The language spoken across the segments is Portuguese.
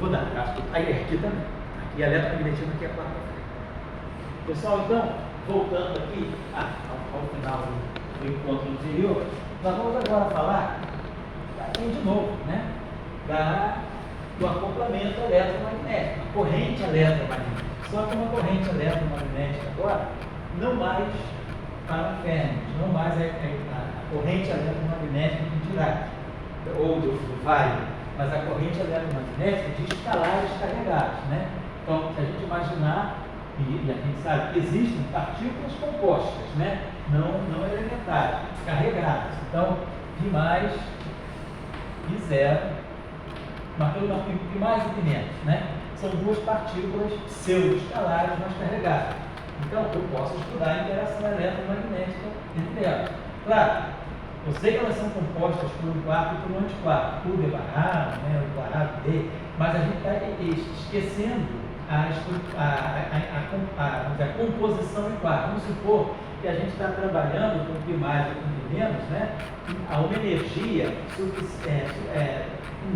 mudar. Aqui também. Aqui a eletromagnetismo aqui é a quarta-feira. Pessoal, então, voltando aqui ao final do encontro anterior, nós vamos agora falar de novo, né? Do acoplamento eletromagnético, a corrente eletromagnética. Só que uma corrente eletromagnética agora, não mais para fêmeas, não mais a corrente eletromagnética de Dirac, ou do Weyl, mas a corrente eletromagnética de escalares carregados, né? Então, se a gente imaginar, e a gente sabe que existem partículas compostas, né? Não elementares, carregadas. Então, Π mais, Π zero, Π mais e Π menos, né? São duas partículas pseudo-escalares, mas carregadas. Então, eu posso estudar a interação eletromagnética entre elas. Claro, eu sei que elas são compostas por um quarto e por um antiquarto, por D barrado, né, o quadrado D, mas a gente está esquecendo a composição em quarto. Vamos supor que a gente está trabalhando com Π mais e com Π menos, né, a uma energia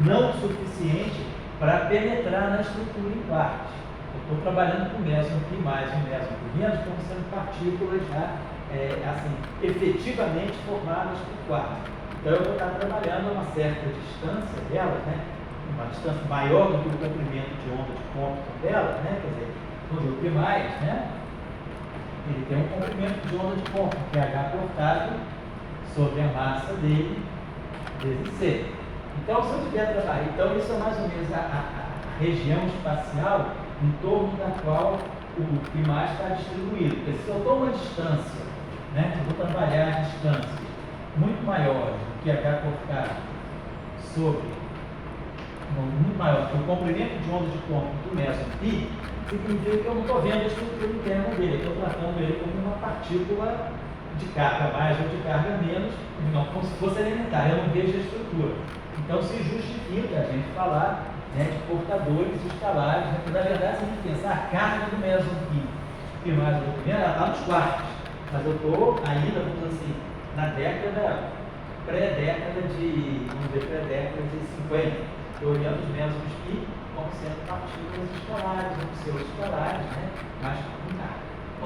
não suficiente para penetrar na estrutura em quartos. Eu estou trabalhando com meson Π mais e meson Π menos como sendo partículas já efetivamente formadas por quartos. Então eu vou estar trabalhando a uma certa distância delas, né? Uma distância maior do que o comprimento de onda de Compton delas, né? Quer dizer, o Π mais, né? Ele tem um comprimento de onda de Compton, que é H cortado sobre a massa dele vezes C. Então, se eu tiver trabalho, então isso é mais ou menos a região espacial em torno da qual o Π mais está distribuído. Porque se eu estou uma distância, né, eu vou trabalhar distâncias muito maiores do que H cortado sobre, muito maior que o comprimento de onda de Compton do meson Π, significa que eu não estou vendo a estrutura interna dele, estou tratando ele como uma partícula de carga mais ou de carga menos, não, como se fosse elementar, eu não vejo a estrutura. Então se justifica a gente falar, né, de portadores escalares, né, porque na verdade se a gente pensar a carga do meson Π mais ou Π menos, ela está nos quartos, mas eu estou ainda, vamos dizer assim, na década, pré-década de 50, estou olhando os mesons Π como sendo partículas escalares, ou pseudo-escalares, né, mais com carga.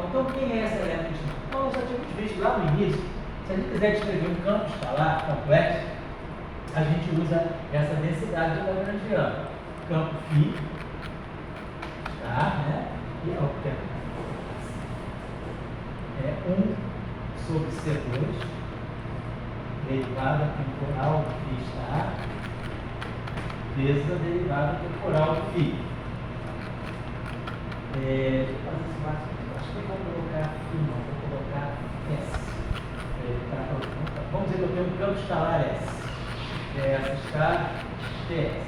Então quem é essa eletromagnética? Então nós já tínhamos visto lá no início, se a gente quiser descrever um campo escalar complexo, a gente usa essa densidade de Lagrangiano. Campo φ, tá, né? E é o tempo. É 1 sobre C2, derivada temporal do φ estar, vezes a derivada temporal do φ. Deixa eu fazer esse máximo. Acho que eu vou colocar φ, não, vou colocar S. Vamos dizer que eu tenho um campo escalar S. S está TS.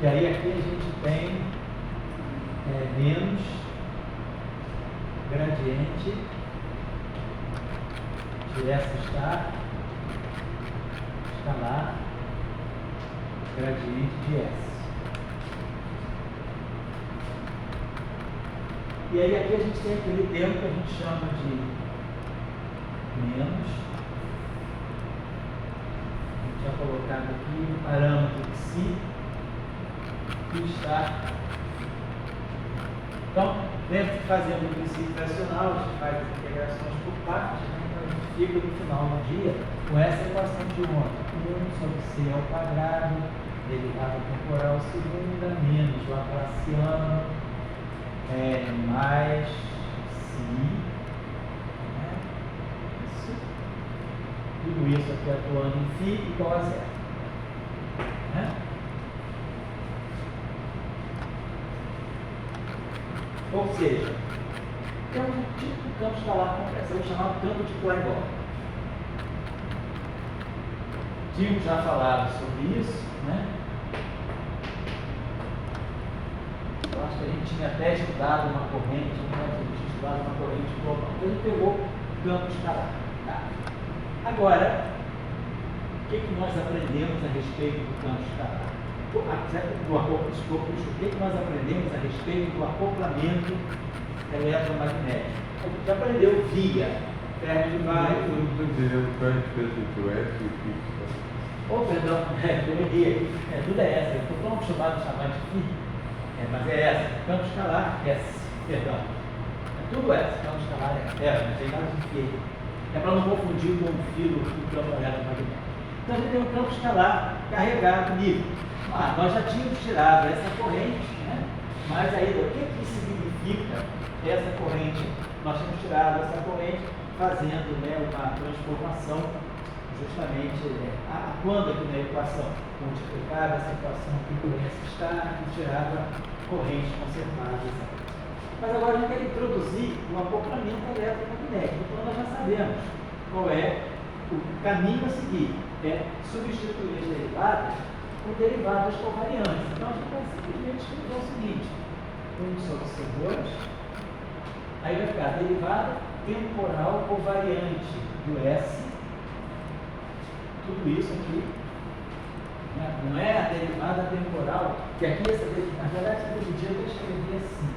E aí aqui a gente tem menos gradiente de S escalar gradiente de S. E aí aqui a gente tem aquele termo que a gente chama de menos. Já colocado aqui o parâmetro psi que está. Então, dentro de fazer o princípio fracional, a gente faz as integrações por partes, né? Então a gente fica no final do dia com essa equação de onda: 1 sobre c ao quadrado, derivada temporal segunda, menos laplaciano, mais si. Tudo isso aqui atuando em φ igual a zero. Né? Ou seja, tem um tipo de campo escalar complexo, chamado campo de Klein-Bor. Tínhamos já falado sobre isso, né? Eu acho que a gente tinha até estudado uma corrente, a gente tinha estudado uma corrente global. Então ele pegou o campo escalar. Tá. Agora, o que nós aprendemos a respeito do campo escalar? O que nós aprendemos a respeito do acoplamento eletromagnético? A gente aprendeu via termo de Weyl. Eu não estou entendendo qual é a diferença entre o S e o φ. Oh, perdão, eu errei. Tudo é essa. Eu estou tão acostumado a chamar de φ, mas é essa. Campo escalar, S. Perdão. É tudo S. Campo escalar é. Não tem nada de φ. É para não confundir com o φ do campo eletromagnético. Então a gente tem um campo escalar carregado nível. Nós já tínhamos tirado essa corrente, né? Mas aí, o que significa essa corrente? Nós temos tirado essa corrente fazendo, né, uma transformação justamente quando aqui na equação multiplicava essa equação aqui por essa estar e tirava correntes conservadas. Mas agora a gente quer introduzir um acoplamento eletromagnético. Então nós já sabemos qual é o caminho a seguir. É substituir as derivadas por derivadas covariantes. Então a gente vai simplesmente escrever o seguinte: 1 sobre C2, aí vai ficar a derivada temporal covariante do S. Tudo isso aqui, né? Não é a derivada temporal, que aqui na verdade essa dividida eu escrevi assim.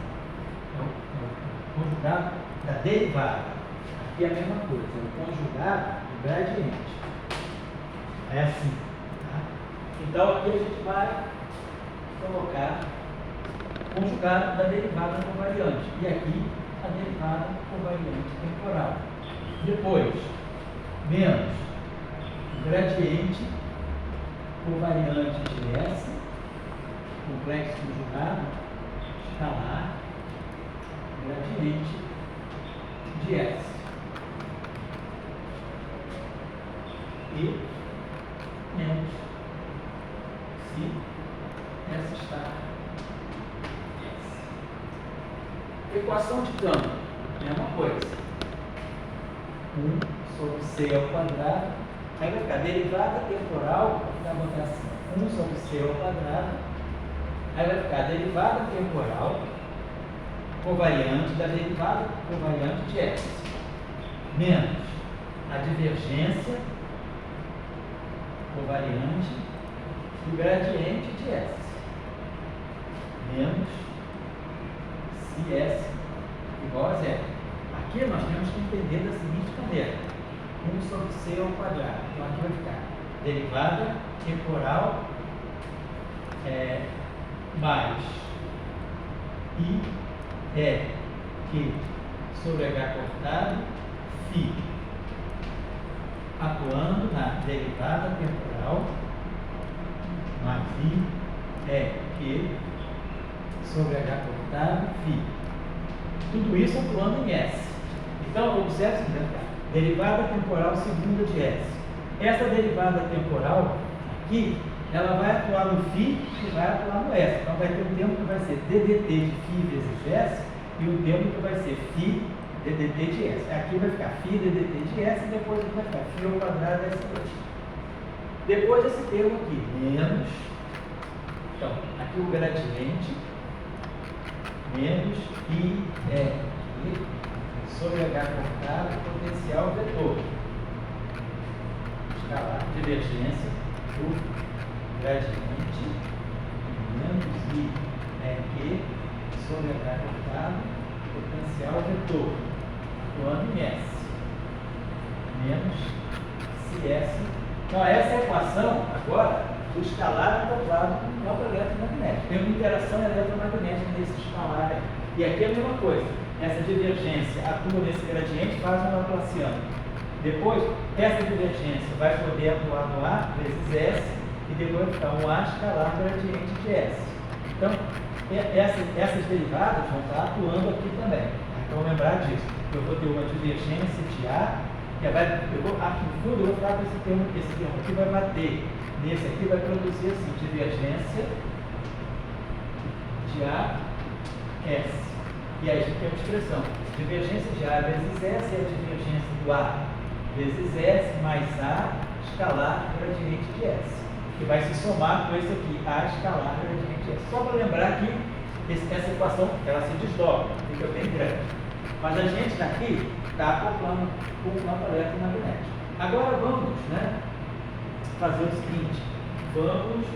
É o conjugado da derivada. Aqui é a mesma coisa, é o conjugado do gradiente. É assim. Tá? Então aqui a gente vai colocar o conjugado da derivada covariante. E aqui a derivada covariante temporal. Depois, menos o gradiente covariante de S, complexo conjugado, escalar, gradiente de S. E menos se S está S. Equação de campo, mesma coisa. 1 sobre C ao quadrado. Aí vai ficar derivada temporal, vai botar assim, 1 sobre C ao quadrado. Aí vai ficar derivada temporal covariante da derivada covariante de S. Menos a divergência covariante do gradiente de S. Menos se S igual a zero. Aqui nós temos que entender da seguinte maneira: 1 sobre C ao quadrado. Então aqui vai ficar derivada temporal mais I é Q sobre H cortado φ, atuando na derivada temporal mais I é Q sobre H cortado φ. Tudo isso atuando em S. Então, observe o seguinte: derivada temporal segunda de S. Essa derivada temporal aqui, ela vai atuar no φ e vai atuar no S. Então vai ter um termo que vai ser ddt de φ vezes S e um termo que vai ser φ ddt de S. Aqui vai ficar φ ddt de S e depois vai ficar φ ao quadrado S2. Depois esse termo aqui, menos, então, aqui o gradiente, menos I é sobre H cortado potencial vetor. Escalar divergência do gradiente menos I é Q sobre H cortado potencial vetor, atuando em S. Menos se S. Então essa é a equação agora do escalar acoplado com o campo eletromagnético. Tem uma interação eletromagnética nesse escalar aí. E aqui é a mesma coisa. Essa divergência atua nesse gradiente, faz um laplaciano. Depois, essa divergência vai poder atuar no A vezes S, e depois vai ficar um A escalar gradiente de S. Então, essas derivadas vão estar atuando aqui também. Então, lembrar disso. Eu vou ter uma divergência de A, que aqui no fundo eu vou falar com esse termo aqui vai bater. Nesse aqui vai produzir assim, divergência de A, S. E aí a gente tem uma expressão, divergência de A vezes S é a divergência do A vezes S mais A escalar gradiente de S, que vai se somar com esse aqui, A escalar gradiente de S. Só para lembrar que essa equação, ela se desdobra, fica bem grande. Mas a gente daqui está acoplando com o campo eletromagnético. Agora vamos, né, fazer o seguinte, vamos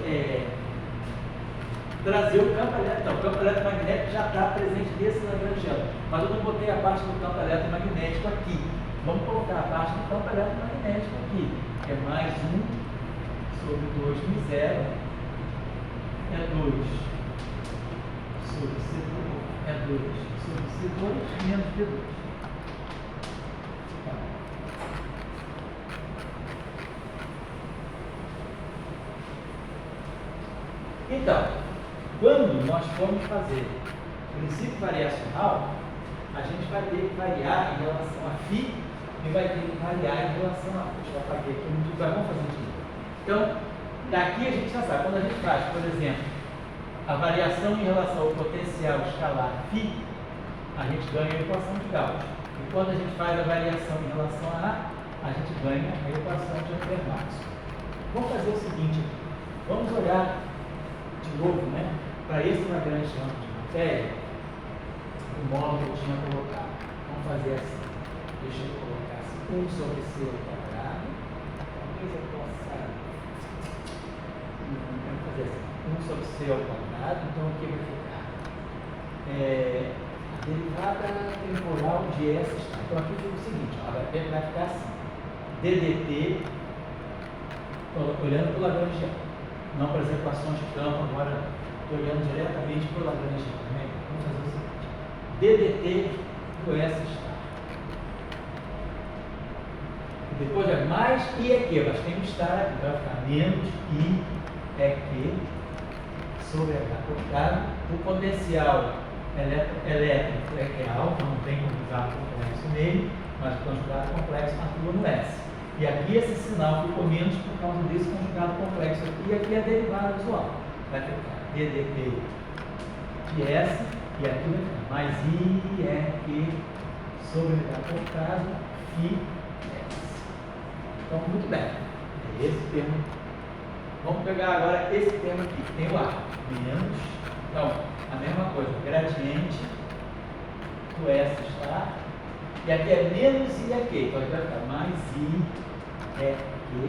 trazer o campo elétrico. Então, o campo eletromagnético já está presente nesse Lagrangiano, mas eu não botei a parte do campo eletromagnético aqui. Vamos colocar a parte do campo eletromagnético aqui, que é mais 1 sobre 2 zero é 2 sobre C2 é 2 sobre C2 menos B2. Tá. Então, quando nós formos fazer princípio variacional, a gente vai ter que variar em relação a φ e vai ter que variar em relação a... Deixa eu apagar aqui, vamos fazer isso. Então, daqui a gente já sabe, quando a gente faz, por exemplo, a variação em relação ao potencial escalar φ, a gente ganha a equação de Gauss. E quando a gente faz a variação em relação a gente ganha a equação de Amper-Maxwell. Vamos fazer o seguinte, vamos olhar de novo, né, para esse Lagrange de matéria, o modo que eu tinha colocado. Vamos fazer assim. Deixa eu colocar assim, 1 sobre C ao quadrado. Talvez eu possa... Vamos fazer assim, 1 sobre C ao quadrado. Então, o que vai ficar? A derivada temporal de essa está. Então, aqui fica o seguinte, ó, vai ficar assim. DDT, olhando para o Lagrangiano. Não para as equações de campo, agora estou olhando diretamente para o Lagrangiano. Né? Vamos fazer o seguinte. DDT do S está. Depois é mais I é que, mas tem que estar aqui, vai ficar menos I é que sobre H cortado. O potencial elétrico é que é alto, não tem conjugado complexo nele, mas o conjugado complexo atua no S. E aqui esse sinal ficou menos por causa desse conjugado complexo aqui, e aqui é a derivada usual. Vai ficar DDT de S, e aqui vai ficar mais I é que sobre H cortado, φ. Então, muito bem. É esse termo. Vamos pegar agora esse termo aqui, que tem o A. Menos. Então, a mesma coisa. Gradiente do S está. E aqui é menos I é que. Então, aqui vai ficar mais I é que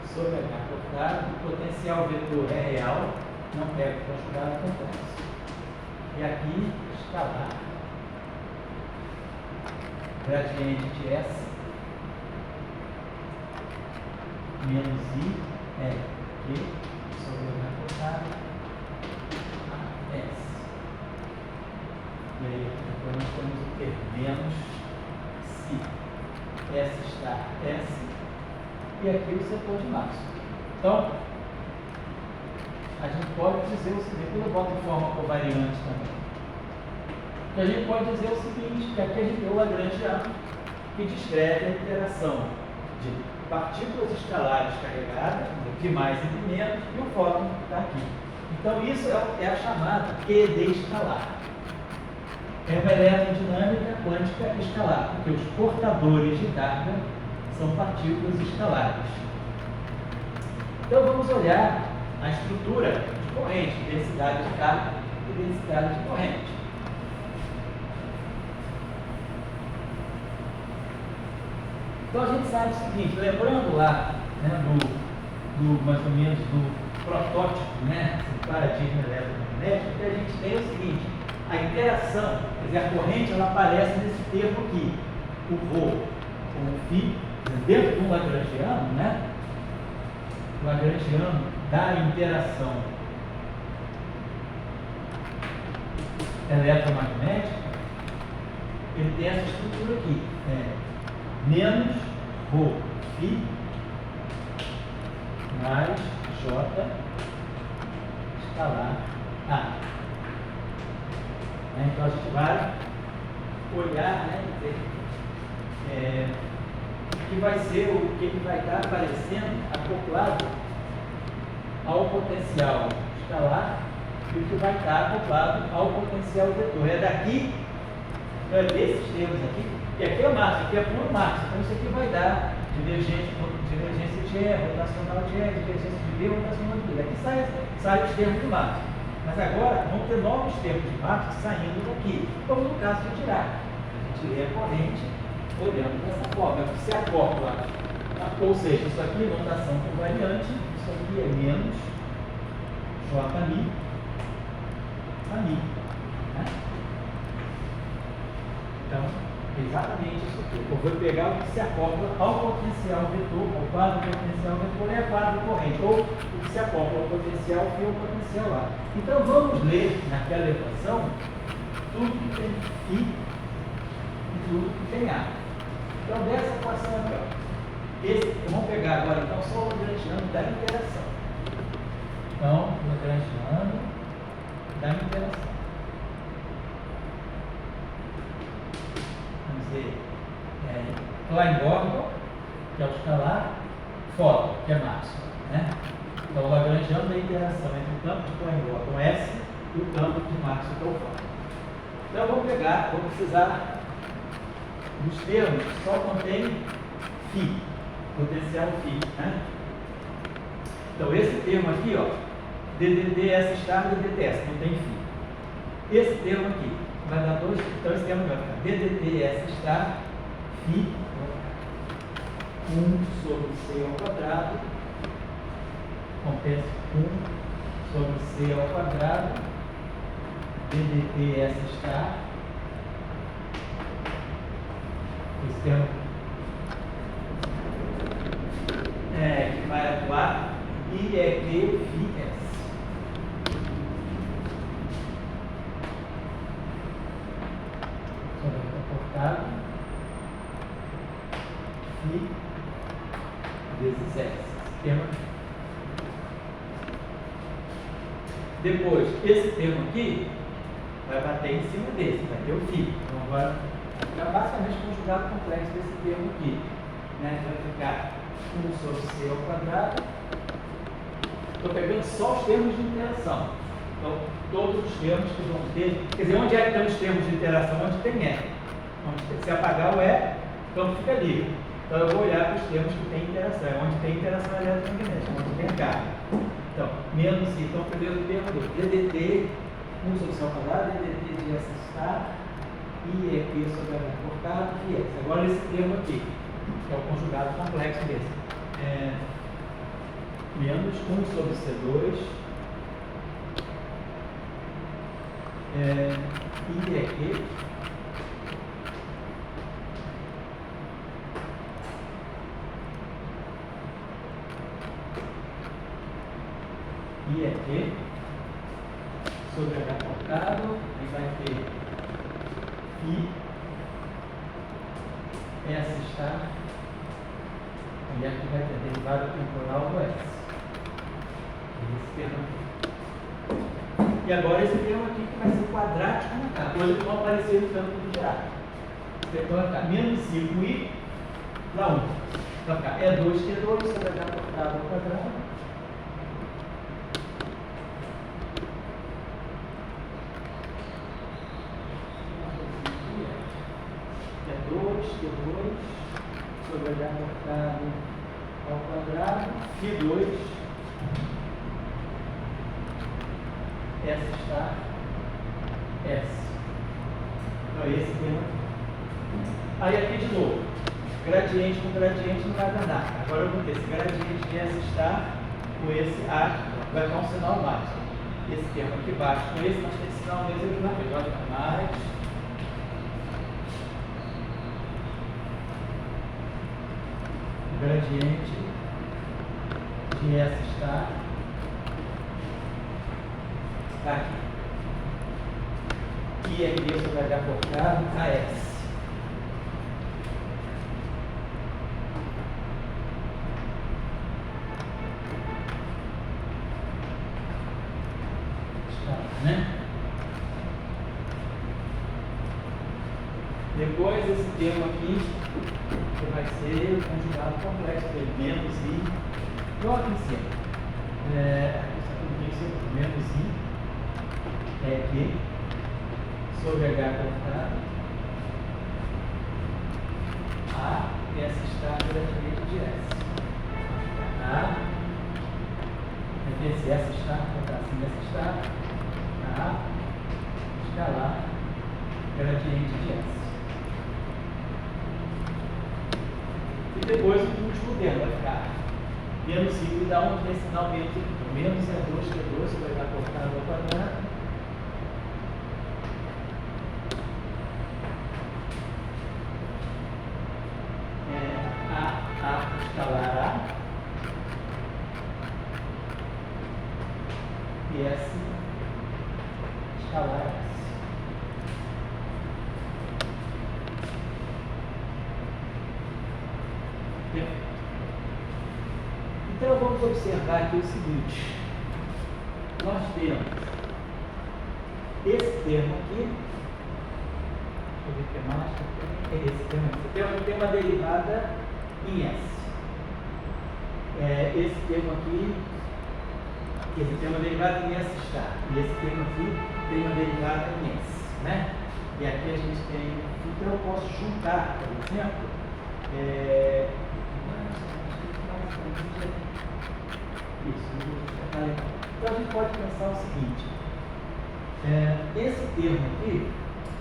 sobre H cortado. O potencial vetor é real. Não pega o conjugado complexo. E aqui, escalar. Gradiente de S. Menos I é que sobre H cortado a S. E aí, depois nós temos o que? Menos si. S está S. E aqui o setor de Maxwell. Então, a gente pode dizer o seguinte, quando eu boto em forma covariante também. Que a gente pode dizer o seguinte, que aqui a gente tem o Lagrangiano, que descreve a interação de partículas escalares carregadas, de mais e de menos, e o fóton que está aqui. Então, isso é a chamada QED escalar. É uma eletrodinâmica quântica escalar, porque os portadores de carga são partículas escalares. Então, vamos olhar a estrutura de corrente, densidade de carga e densidade de corrente. Então a gente sabe o seguinte, lembrando lá, né, mais ou menos do protótipo, né, do paradigma eletromagnético, que a gente tem o seguinte, a interação, quer dizer, a corrente, ela aparece nesse termo aqui, o Rho com o Φ, dentro do Lagrangiano, né, o Lagrangiano da interação eletromagnética, ele tem essa estrutura aqui, menos Rho Φ mais J escalar A. Então a gente vai olhar, né, o que vai ser, o que vai estar aparecendo acoplado ao potencial escalar e o que vai estar acoplado ao potencial vetor. É daqui, desses termos aqui. E aqui é Maxwell, aqui é puro Maxwell. Então isso aqui vai dar divergência de E, rotacional de E, divergência de B, rotacional de B. Aqui sai os termos de Maxwell. Mas agora vão ter novos termos de Maxwell saindo daqui, como no caso de Dirac. A gente lê a corrente olhando dessa forma. Se acopla, ou seja, isso aqui é notação covariante, isso aqui é menos J mi a mi. Né? Então, exatamente isso aqui. Eu vou pegar o que se acopla ao potencial vetor, ao quadro potencial vetor é quadro corrente, ou o que se acopla ao potencial φ ou potencial A. Então vamos ler naquela equação tudo que tem φ e tudo que tem A. Então dessa equação aqui, ó, vamos pegar agora então só o Lagrangiano da interação. Então, Lagrangiano da interação. Vamos dizer, Klein-Gordon, que é o escalar, Fóton, que é máximo, né? Então, o Lagrangiano da interação entre o campo de Klein-Gordon S e o campo de Maxwell, que é o Fóton. Então, vou precisar dos termos que só contém φ, potencial φ, né? Então, esse termo aqui, ó, dds star e dts, não tem φ. Esse termo aqui vai dar dois, então esse termo vai ficar dds star φ 1 sobre c ao quadrado, acontece 1 sobre c ao quadrado, dds star, esse termo que vai atuar e é que φs. Sobre comportado φ vezes s. Termo aqui. Depois, esse termo aqui vai bater em cima desse, vai ter o φ. Então agora vai ficar basicamente conjugado complexo desse termo aqui, né? Vai ficar 1 sobre c ao quadrado. Estou pegando só os termos de interação. Então, todos os termos que vão ter. Quer dizer, onde é que estão os termos de interação? Onde tem E. Se apagar o E, então fica livre. Então, eu vou olhar para os termos que tem interação. Onde tem interação eletromagnética, onde tem carga. Então, menos I. Então, primeiro termo do ddt, 1 sobre c ao quadrado, ddt de S star, I é Q sobre H cortado, e S. Agora, esse termo aqui, que é o conjugado complexo desse. Menos 1 sobre C2, I é Q, I é Q, sobre H cortado, aí vai ter I, S está, e aqui vai ter derivada temporal do S. Esse termo aqui. E agora esse termo aqui que vai ser quadrático na K. Hoje vão aparecer no campo do diário. Então vai ficar menos 5i para 1. Vai ficar E2Q2 sobre H cortado ao quadrado. E2Q2 sobre H cortado ao quadrado. Q2 S está S. Então, esse termo aqui. Aí, aqui de novo, gradiente com gradiente não vai dar nada. Agora eu vou ter esse gradiente de S está com esse A, vai ficar um sinal mais. Esse termo aqui baixo com esse, mas tem sinal mesmo aqui na frente. Vai ficar mais. Gradiente de S está aqui. E aqui isso vai dar cortado a S. Está, né? Depois esse termo aqui que vai ser o conjugado complexo dele, menos I. Igual aqui em cima. Menos I é Q sobre H cortado A, S está gradiente de S. A, esse S está, botar assim, S está, A, escalar, gradiente de S. E depois o último termo vai ficar menos I e dá um sinal menos aqui. Menos E2, Q2, vai dar cortado ao quadrado. escalar S. Então vamos observar aqui o seguinte, nós temos esse termo aqui, deixa eu ver o que mais, é esse termo aqui, tem uma derivada em S. Esse termo aqui, tem uma derivada em S está, e esse termo aqui tem uma derivada em S, né? E aqui a gente tem, então eu posso juntar, por exemplo, então a gente pode pensar o seguinte, esse termo aqui,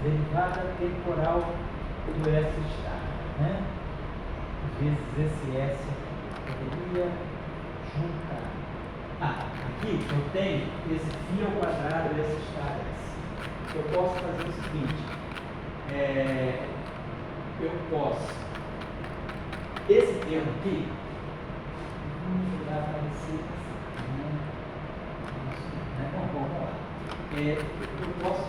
derivada temporal do S estar, né? Vezes esse S poderia juntar. Aqui eu tenho esse φ ao quadrado S estar S. Eu posso fazer o seguinte, eu posso, esse termo aqui, vamos aparecer vamos lá. Eu posso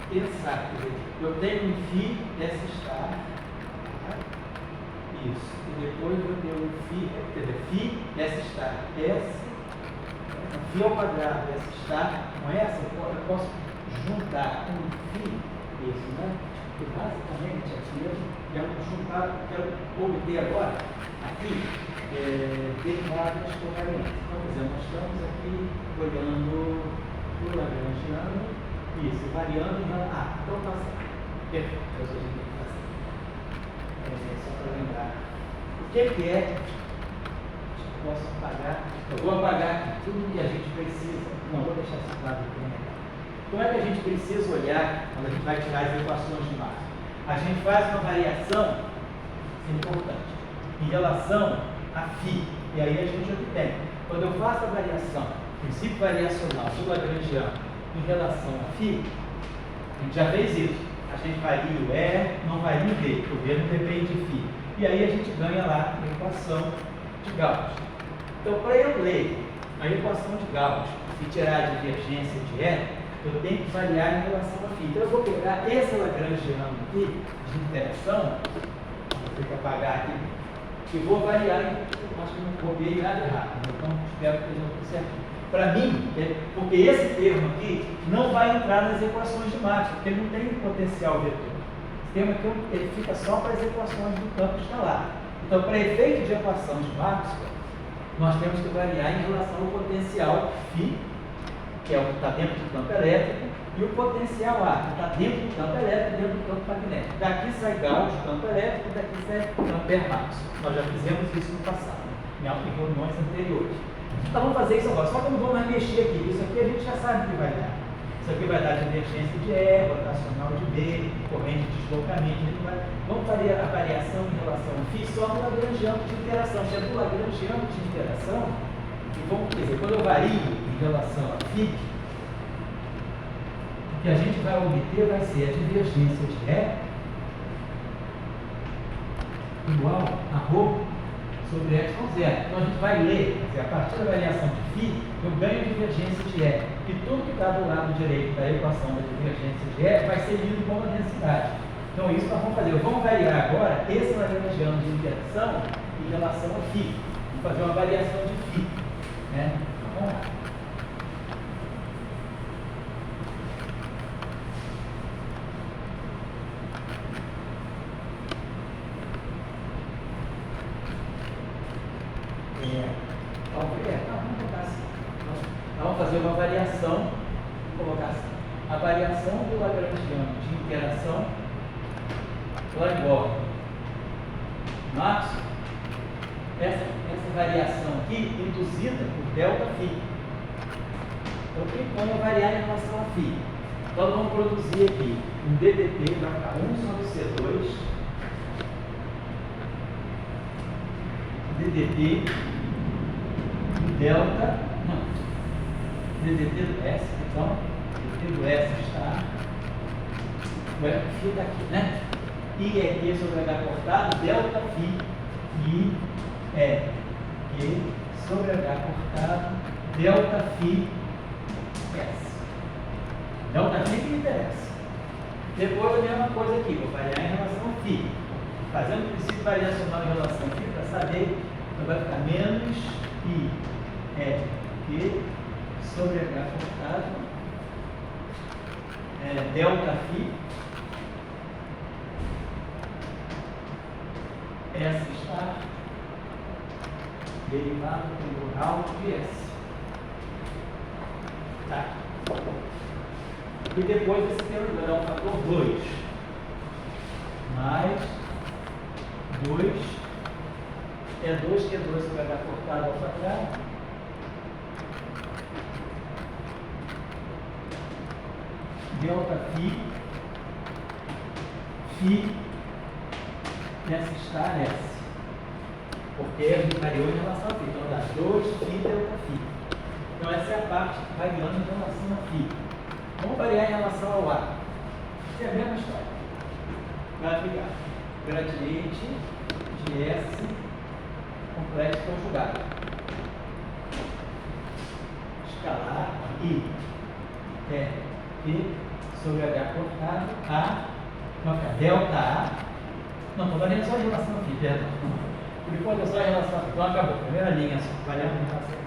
pensar, quer dizer, eu tenho um φ S estar, isso, e depois eu tenho um φ S estar S, φ ao quadrado S estar, com essa eu posso juntar um φ, isso, né? E basicamente aqui eu quero juntar, quero obter agora, aqui, derivadas covariantes. Então, por exemplo, nós estamos aqui olhando o lagrangiano, isso, variando na. Então tá certo. Perfeito, então a gente tem que fazer. Só para lembrar. O que é? Eu posso apagar. Eu vou apagar aqui tudo que a gente precisa. Não, vou deixar esse quadro aqui. Como é que a gente precisa olhar quando a gente vai tirar as equações de massa? A gente faz uma variação, isso é importante, em relação a φ. E aí a gente obtém. Quando eu faço a variação, princípio variacional do lagrangiano em relação a φ, a gente já fez isso. A gente varia o E, não varia o V, porque o V não depende de φ. E aí a gente ganha lá a equação de Gauss. Então, para eu ler a equação de Gauss e tirar a divergência de E, eu tenho que variar em relação a φ. Então, eu vou pegar esse lagrangiano aqui de interação, vou ter que apagar aqui, e vou variar, acho que não copiei nada errado, então espero que esteja tudo certo. Para mim, porque esse termo aqui não vai entrar nas equações de Maxwell, porque ele não tem potencial vetor. Esse termo aqui ele fica só para as equações do campo escalar. Então, para efeito de equação de Maxwell, nós temos que variar em relação ao potencial φ, que é o que está dentro do campo elétrico, e o potencial A, que está dentro do campo elétrico e dentro do campo magnético. Daqui sai Gauss, campo elétrico, e daqui sai Ampère Maxwell. Nós já fizemos isso no passado, em reuniões anteriores. Então vamos fazer isso agora, só que eu não vou mais mexer aqui. Isso aqui a gente já sabe o que vai dar. Isso aqui vai dar divergência de E, rotacional de B, corrente de deslocamento. Vamos fazer a variação em relação ao φ só no lagrangiano de interação. Já no lagrangiano de interação, e vamos dizer, quando eu vario em relação a φ, o que a gente vai obter vai ser a divergência de E igual a ρ sobre x com zero. Então a gente vai ler, a partir da variação de φ, eu ganho a divergência de E. E tudo que está do lado direito da equação da divergência de E vai ser lido como a densidade. Então isso nós vamos fazer. Vamos variar agora esse lagrangiano de interação em relação a φ. Vamos fazer uma variação de φ. Né? Então, vamos lá. Vamos fazer uma variação, vou colocar assim, a variação do lagrangiano de interação Langlois Maxwell, essa variação aqui induzida por ΔΦ. Então, o que põe a variar em relação a φ? Então, vamos produzir aqui um ddt, vai ficar 1 sobre C2, ddt delta, ddt do S, então, ddt do S está, o F daqui, né? I é Q sobre H cortado, delta φ, I é Q sobre H cortado, delta φ S. Delta φ mim que me interessa. Depois a mesma coisa aqui, vou variar em relação ao φ. Fazendo o princípio variacional em relação ao φ para saber, então vai ficar menos I é Q sobre H cortado, delta φ, S está derivado temporal de S. Tá? E depois esse termo vai dar um fator 2 mais 2 é 2 que é 2 sobre H cortado ao quadrado delta φ S está S, porque a gente variou em relação a φ, então dá 2φ delta φ. Então essa é a parte que vai variando em relação a φ. Vamos variar em relação ao A. Isso é a mesma história. Vai ficar gradiente de S complexo conjugado. Escalar I é Q sobre H cortado A, delta A. Não, estou variando só em relação a φ, perdão. Por enquanto é só em relação a φ. Então acabou. Primeira linha só, variando em relação a φ.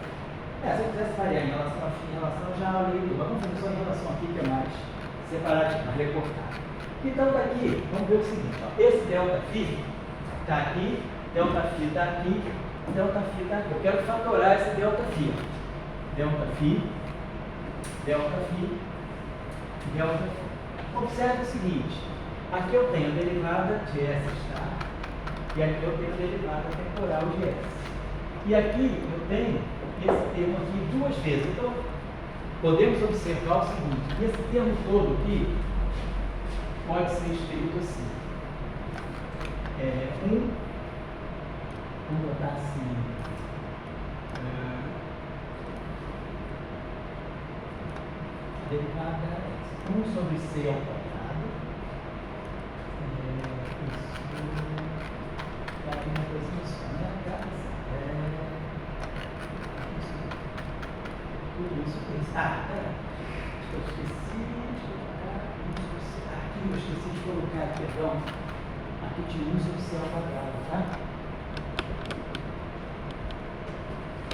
Se eu quisesse variar em relação a φ, em relação já olhei tudo. Mas vamos fazer só em relação a φ, que é mais separado, mais recortado. Então daqui, vamos ver o seguinte, ó. Esse delta φ está aqui, delta φ está aqui, delta φ está aqui. Eu quero fatorar esse delta φ. Delta φ, delta φ, delta φ. Observe o seguinte. Aqui eu tenho a derivada de S estar e aqui eu tenho a derivada temporal de S. E aqui eu tenho esse termo aqui duas vezes. Então, podemos observar o seguinte, esse termo todo aqui pode ser escrito assim. Vamos botar assim. Derivada é 1 sobre C ao quadrado. Aqui uma coisinha só, né? Tudo isso tem. Acho que eu esqueci de colocar. Aqui eu esqueci de colocar, perdão. Aqui tinha 1 sobre C ao quadrado, tá?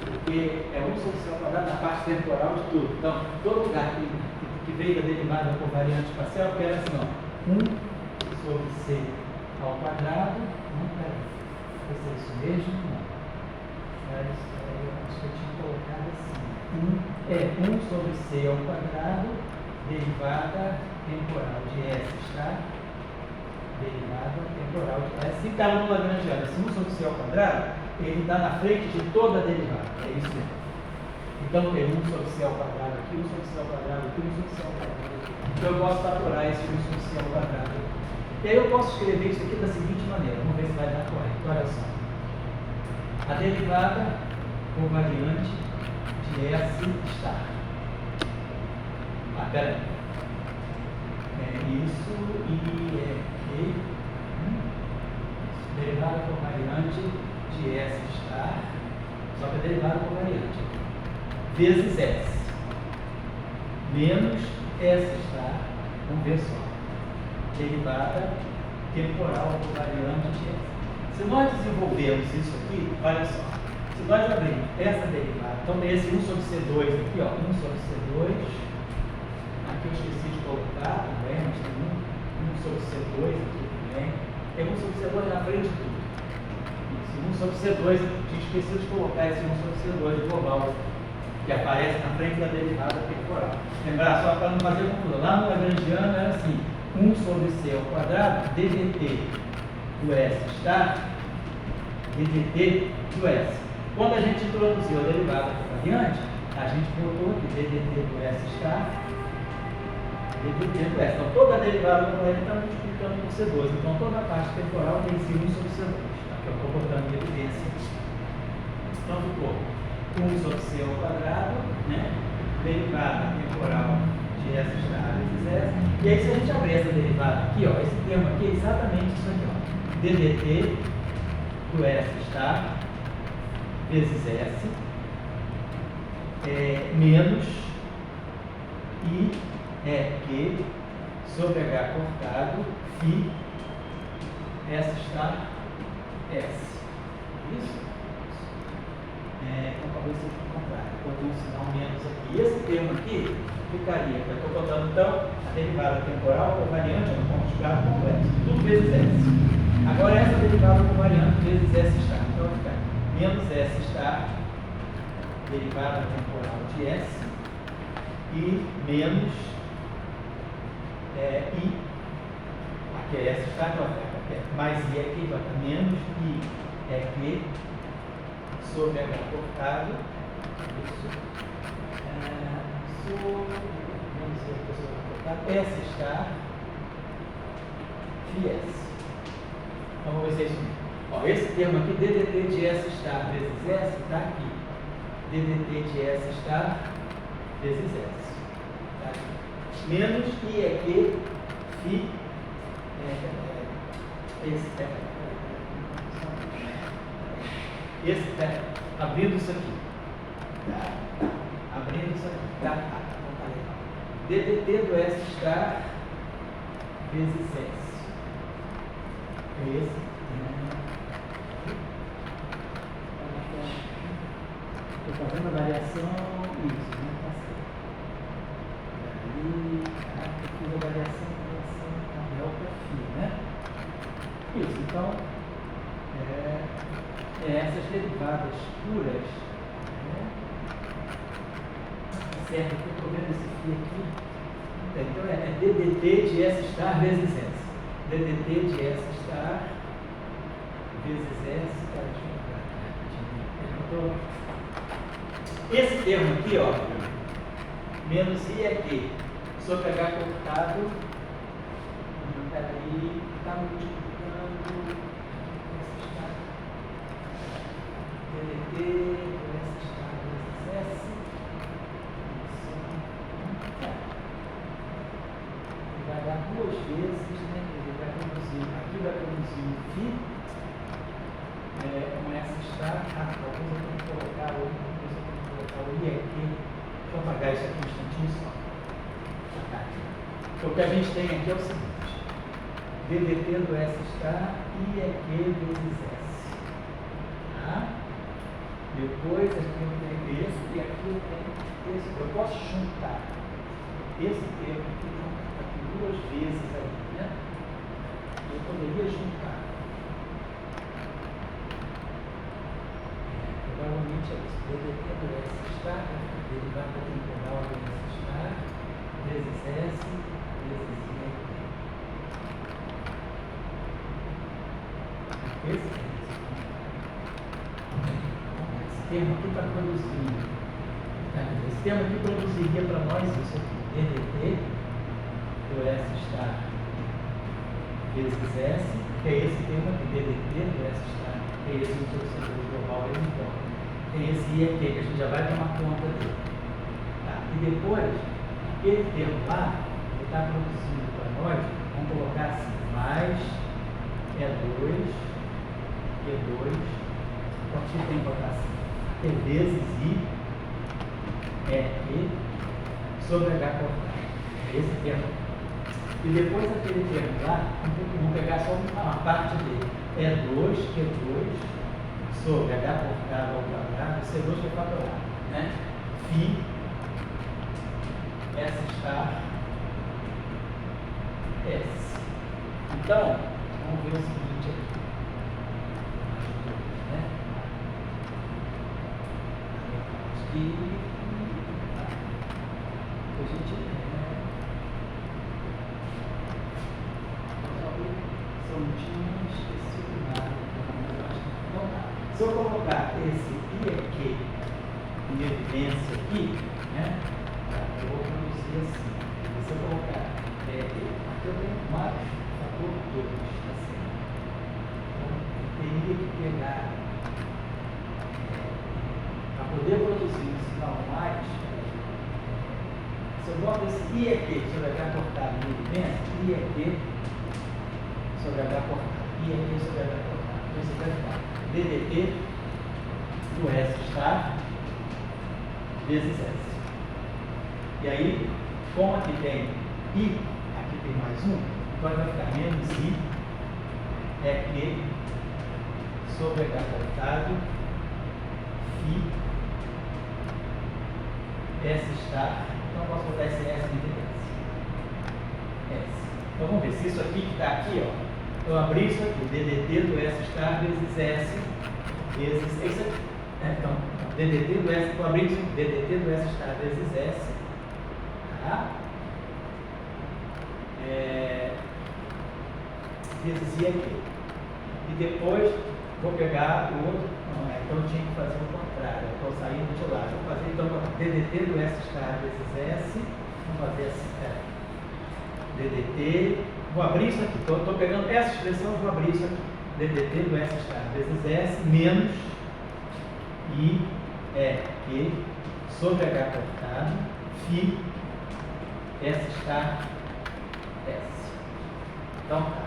Porque é 1 sobre C ao quadrado na parte temporal de tudo. Então, todo lugar que veio da derivada por variante parcial, eu quero assim, ó. 1 sobre C ao quadrado. Não, peraí. Vai ser isso mesmo? Não. Mas eu acho que eu tinha colocado assim. 1 sobre C ao quadrado, derivada temporal de S está. Derivada temporal de S. Se está no Lagrangiano, esse 1 sobre C ao quadrado, ele está na frente de toda a derivada. É isso mesmo. Então tem 1 sobre C ao quadrado aqui, 1 sobre C ao quadrado aqui, 1 sobre C ao quadrado aqui. Então eu posso fatorar esse 1 sobre C ao quadrado aqui. E aí eu posso escrever isso aqui da seguinte maneira, vamos ver se vai dar correto. Olha só. A derivada covariante de S estar. Pera aí. Isso e aqui. Derivada covariante de S estar. Só que a derivada covariante. Vezes S. Menos S estar. Vamos ver só. Derivada temporal covariante de S. Se nós desenvolvermos isso aqui, olha só. Se nós abrirmos essa derivada, então tem esse 1 sobre C2 aqui, ó. 1 sobre C2. Aqui eu esqueci de colocar também, mas tem 1 sobre C2 aqui também. Tem 1 sobre C2 na frente de tudo. Esse 1 sobre C2, tinha esquecido de colocar esse 1 sobre C2 global, que aparece na frente da derivada temporal. Lembrar só para não fazer confusão. Lá no Lagrangiano era assim. 1 sobre C ao quadrado, ddt do S está, ddt do S. Quando a gente introduziu a derivada covariante, a gente botou aqui ddt do S está, ddt do S. Então toda a derivada covariante está multiplicando por C2. Então toda a parte temporal tem esse 1 sobre C2, tá? Que eu estou botando em evidência. Então ficou 1 sobre C ao quadrado, né? Derivada temporal de S está vezes S. E aí se a gente abrir essa derivada aqui, ó, esse termo aqui é exatamente isso aqui, ó. ddt do S está vezes S menos I é Q sobre H cortado Φ S está S. Isso? Então talvez seja o contrário. Eu botei um sinal menos aqui. E esse termo aqui ficaria, eu estou botando então a derivada temporal ou variante no conjugado complexo. Tudo vezes S. Agora essa derivada com variante vezes S está. Então vai ficar menos S está, derivada temporal de S, e menos I, aqui é S está, então vai ficar mais I aqui, vai ficar menos I é Q sobre H cortado, isso, menos I aqui sobre H cortado, S está, Φ S. Então vamos ver se é isso mesmo. Ó, esse termo aqui, ddt de S está vezes S, está aqui. ddt de S está vezes S. Tá aqui. Menos I é Q, Φ, abrindo isso aqui. Tá? Abrindo isso aqui. Tá? Então tá legal. ddt do S está vezes S. Esse. Estou fazendo a variação, isso, né? Tá certo. E aí, eu fiz a variação em relação a delta φ, né? Isso, então, essas derivadas puras, né? Certo, eu estou vendo esse φ aqui. Então, é ddt de S estar vezes S. ddt de S estar vezes S, tá? Deixa eu ver. Esse termo aqui, ó, menos I é Q sobre H cortado, peraí, está multiplicando, ddt, S está vezes S, vai dar duas vezes, né, vai produzir, aqui vai produzir um φ, com S está, talvez eu tenha que colocar o I aqui, deixa eu apagar isso aqui um instantinho só. O que a gente tem aqui é o seguinte: ddt do S está I é Q vezes S. Tá? Depois aqui eu tenho esse e aqui eu tenho esse. Eu posso juntar esse termo aqui duas vezes aí, né? Eu poderia juntar. Provavelmente é isso. ddt do S está, derivada temporal do S está, vezes S, vezes I. Esse termo aqui está produzindo. Esse termo aqui produziria para nós isso aqui. ddt do S está vezes S, que é esse termo aqui. ddt do S está, que é esse introdutor global então. Tem esse I aqui, que a gente já vai tomar conta dele. Tá? E depois, aquele termo lá, ele está produzindo para nós, vamos colocar assim, mais E2, então aqui tem que botar assim, T vezes I, Q, sobre H cortado. Esse termo. E depois aquele termo lá, vamos pegar só uma parte dele. E2, Q2, sobre H cortado ao quadrado, C2 foi quadrado, né? Φ, S está S. Então, vamos ver o seguinte aqui. Né? Aqui, a gente só não tinha esquecido nada. Então tá. Se eu colocar esse I aqui em evidência aqui, né, eu vou produzir assim. Se eu colocar aqui eu tenho mais fator 2, tá certo? Então, eu teria que pegar, para poder produzir um sinal mais, se eu boto esse I aqui sobre H cortado em evidência, I aqui sobre H cortado, I aqui sobre H cortado. Então, você vai ficar ddt do S está vezes S. E aí, como aqui tem I, aqui tem mais um, então vai ficar menos I é Q sobre H cortado Φ S estar. Então eu posso botar esse S de evidência. S. Então vamos ver se isso aqui que está aqui, ó. Eu abri isso aqui, DDT do S estar vezes S vezes isso aqui. Então, DDT do S, eu abri isso, DDT do S estar vezes S. Tá? Vezes I aqui. E depois vou pegar o outro. Não, então eu tinha que fazer o contrário. Eu estou saindo de lá. Vou fazer então DDT do S estar vezes S. Vamos fazer assim, DDT. Vou abrir isso aqui. Estou pegando essa expressão, vou abrir isso aqui. DDT do S estar vezes S menos I é Q sobre H cortado Φ S estar S. Então tá.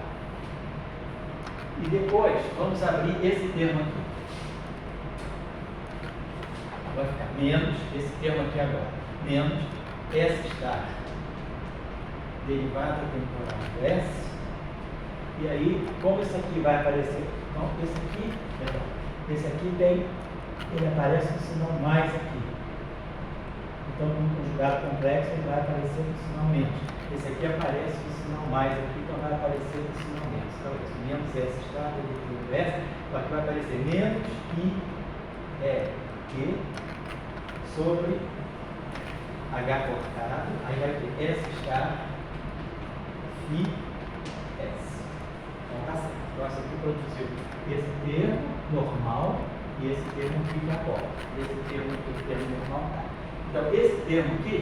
E depois vamos abrir esse termo aqui. Vai ficar menos esse termo aqui agora. Menos S estar derivada temporal do S. E aí, como isso aqui vai aparecer? Então, esse aqui tem, ele aparece no sinal mais aqui. Então, com um conjugado complexo, ele vai aparecer no sinal menos. Esse aqui aparece no sinal mais aqui, então vai aparecer no sinal menos. Então, esse menos S está derivado do S, então aqui vai aparecer menos I é Q sobre H cortado, aí vai ter S está Φ S. Então tá certo. Então essa aqui produziu esse termo normal e esse termo aqui que acorda. Esse termo aqui, o termo normal tá. Então esse termo aqui,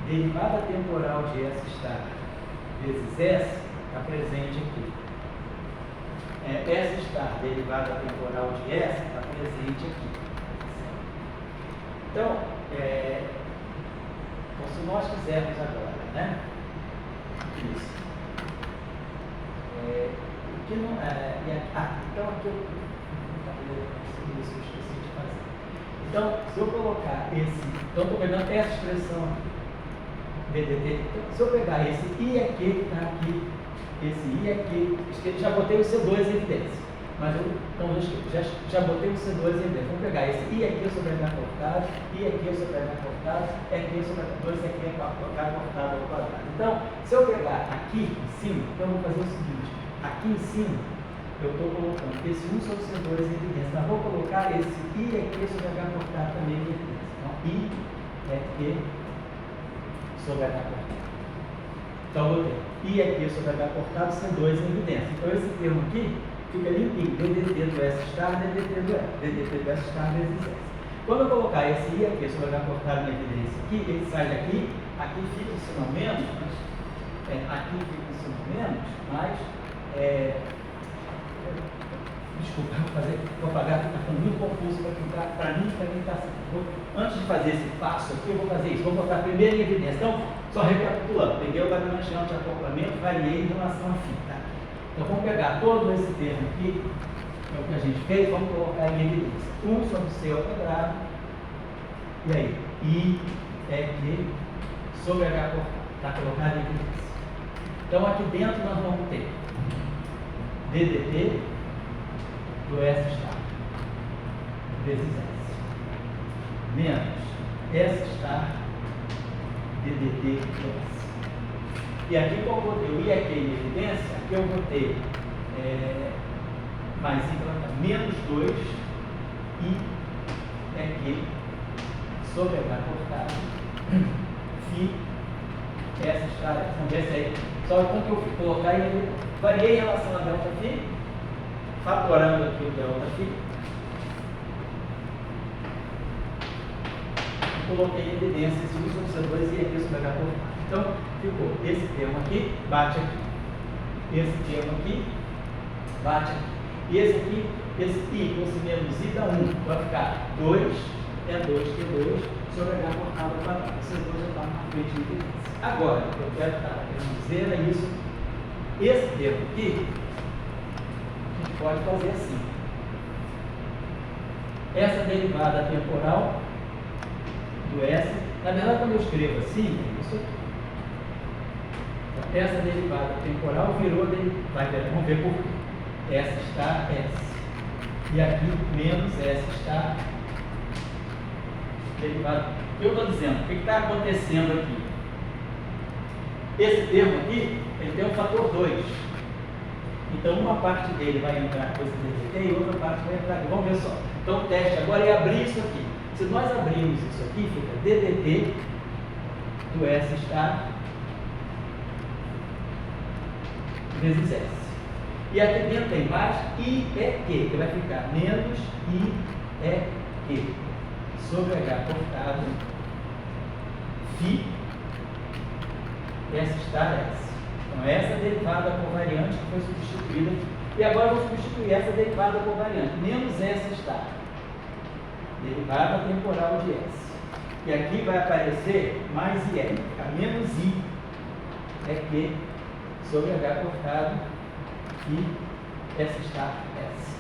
derivada temporal de S estar vezes S, está presente aqui. S estar derivada temporal de S está presente aqui. Então, se nós quisermos agora, né? Isso. Que não, então aqui eu esqueci de fazer. Então, se eu colocar esse, então estou pegando essa expressão aqui, DDT, então, se eu pegar esse I aqui que está aqui, esse I aqui, já botei o C2 em evidência, mas eu, então já botei o C2 em evidência. Vamos pegar esse I aqui sobre H cortado, I aqui sobre H cortado, aqui sobre H2, aqui é H cortado ao quadrado. Então, se eu pegar aqui em cima, então eu vou fazer o seguinte, aqui em cima, eu estou colocando esse 1 sobre C2 em evidência. Então, vou colocar esse I aqui sobre H cortado também em evidência. Então, I é Q sobre H cortado. Então, eu botei I aqui sobre H cortado, C2 em evidência. Então, esse termo aqui fica limpinho. DDT do S estar, DDT do S. DDT do S estar vezes S. Quando eu colocar esse I aqui sobre H cortado em evidência aqui, ele sai daqui, aqui fica o sinal menos, aqui fica o sinal menos, mas desculpa, vou apagar, porque está ficando muito confuso para mim está assim. Antes de fazer esse passo aqui, eu vou fazer isso. Vou botar primeiro em evidência. Então, só recapitulando, peguei o Lagrangiano de acoplamento, variei em relação a φ. Tá? Então, vamos pegar todo esse termo aqui, que é o que a gente fez, vamos colocar em evidência. 1 sobre C ao quadrado, e aí, I é Q sobre H cortado. Está colocado em evidência. Então, aqui dentro nós vamos ter DDT do S estar vezes S menos S estar DDT do S. E aqui como eu botei o I aqui em evidência, aqui eu botei mais I menos 2 I é Q sobre H cortado Φ S estar. Vamos ver se aí. Só então que eu colocar aí, variei em relação a delta φ, fatorando aqui o delta φ, coloquei em evidência esse 1 sobre C2 e aqui sobre H cortado. Então, ficou esse termo aqui, bate aqui. Esse termo aqui, bate aqui. E esse aqui, esse I com esse menos I dá 1. Vai ficar 2, é 2Q2 sobre H cortado ao quadrado. Esses dois já estão na frente de evidência. Agora, o que eu quero dizer é isso. Esse termo aqui, a gente pode fazer assim. Essa derivada temporal do S, na verdade, quando eu escrevo assim, é isso aqui. Então, essa derivada temporal virou derivada. Vamos ver por quê. S está S. E aqui menos S está derivada. O que eu estou dizendo? O que está acontecendo aqui? Esse termo aqui, ele tem um fator 2. Então, uma parte dele vai entrar com esse DDT e outra parte vai entrar aqui. Vamos ver só. Então, o teste agora é abrir isso aqui. Se nós abrirmos isso aqui, fica DDT do S está vezes S. E aqui dentro tem mais IEQ, que vai ficar menos IEQ sobre H cortado Φ S está S. Então, essa derivada covariante que foi substituída. E agora eu vou substituir essa derivada covariante. Menos S está. Derivada temporal de S. E aqui vai aparecer mais IE. Fica menos I. É Q sobre H cortado e S está S.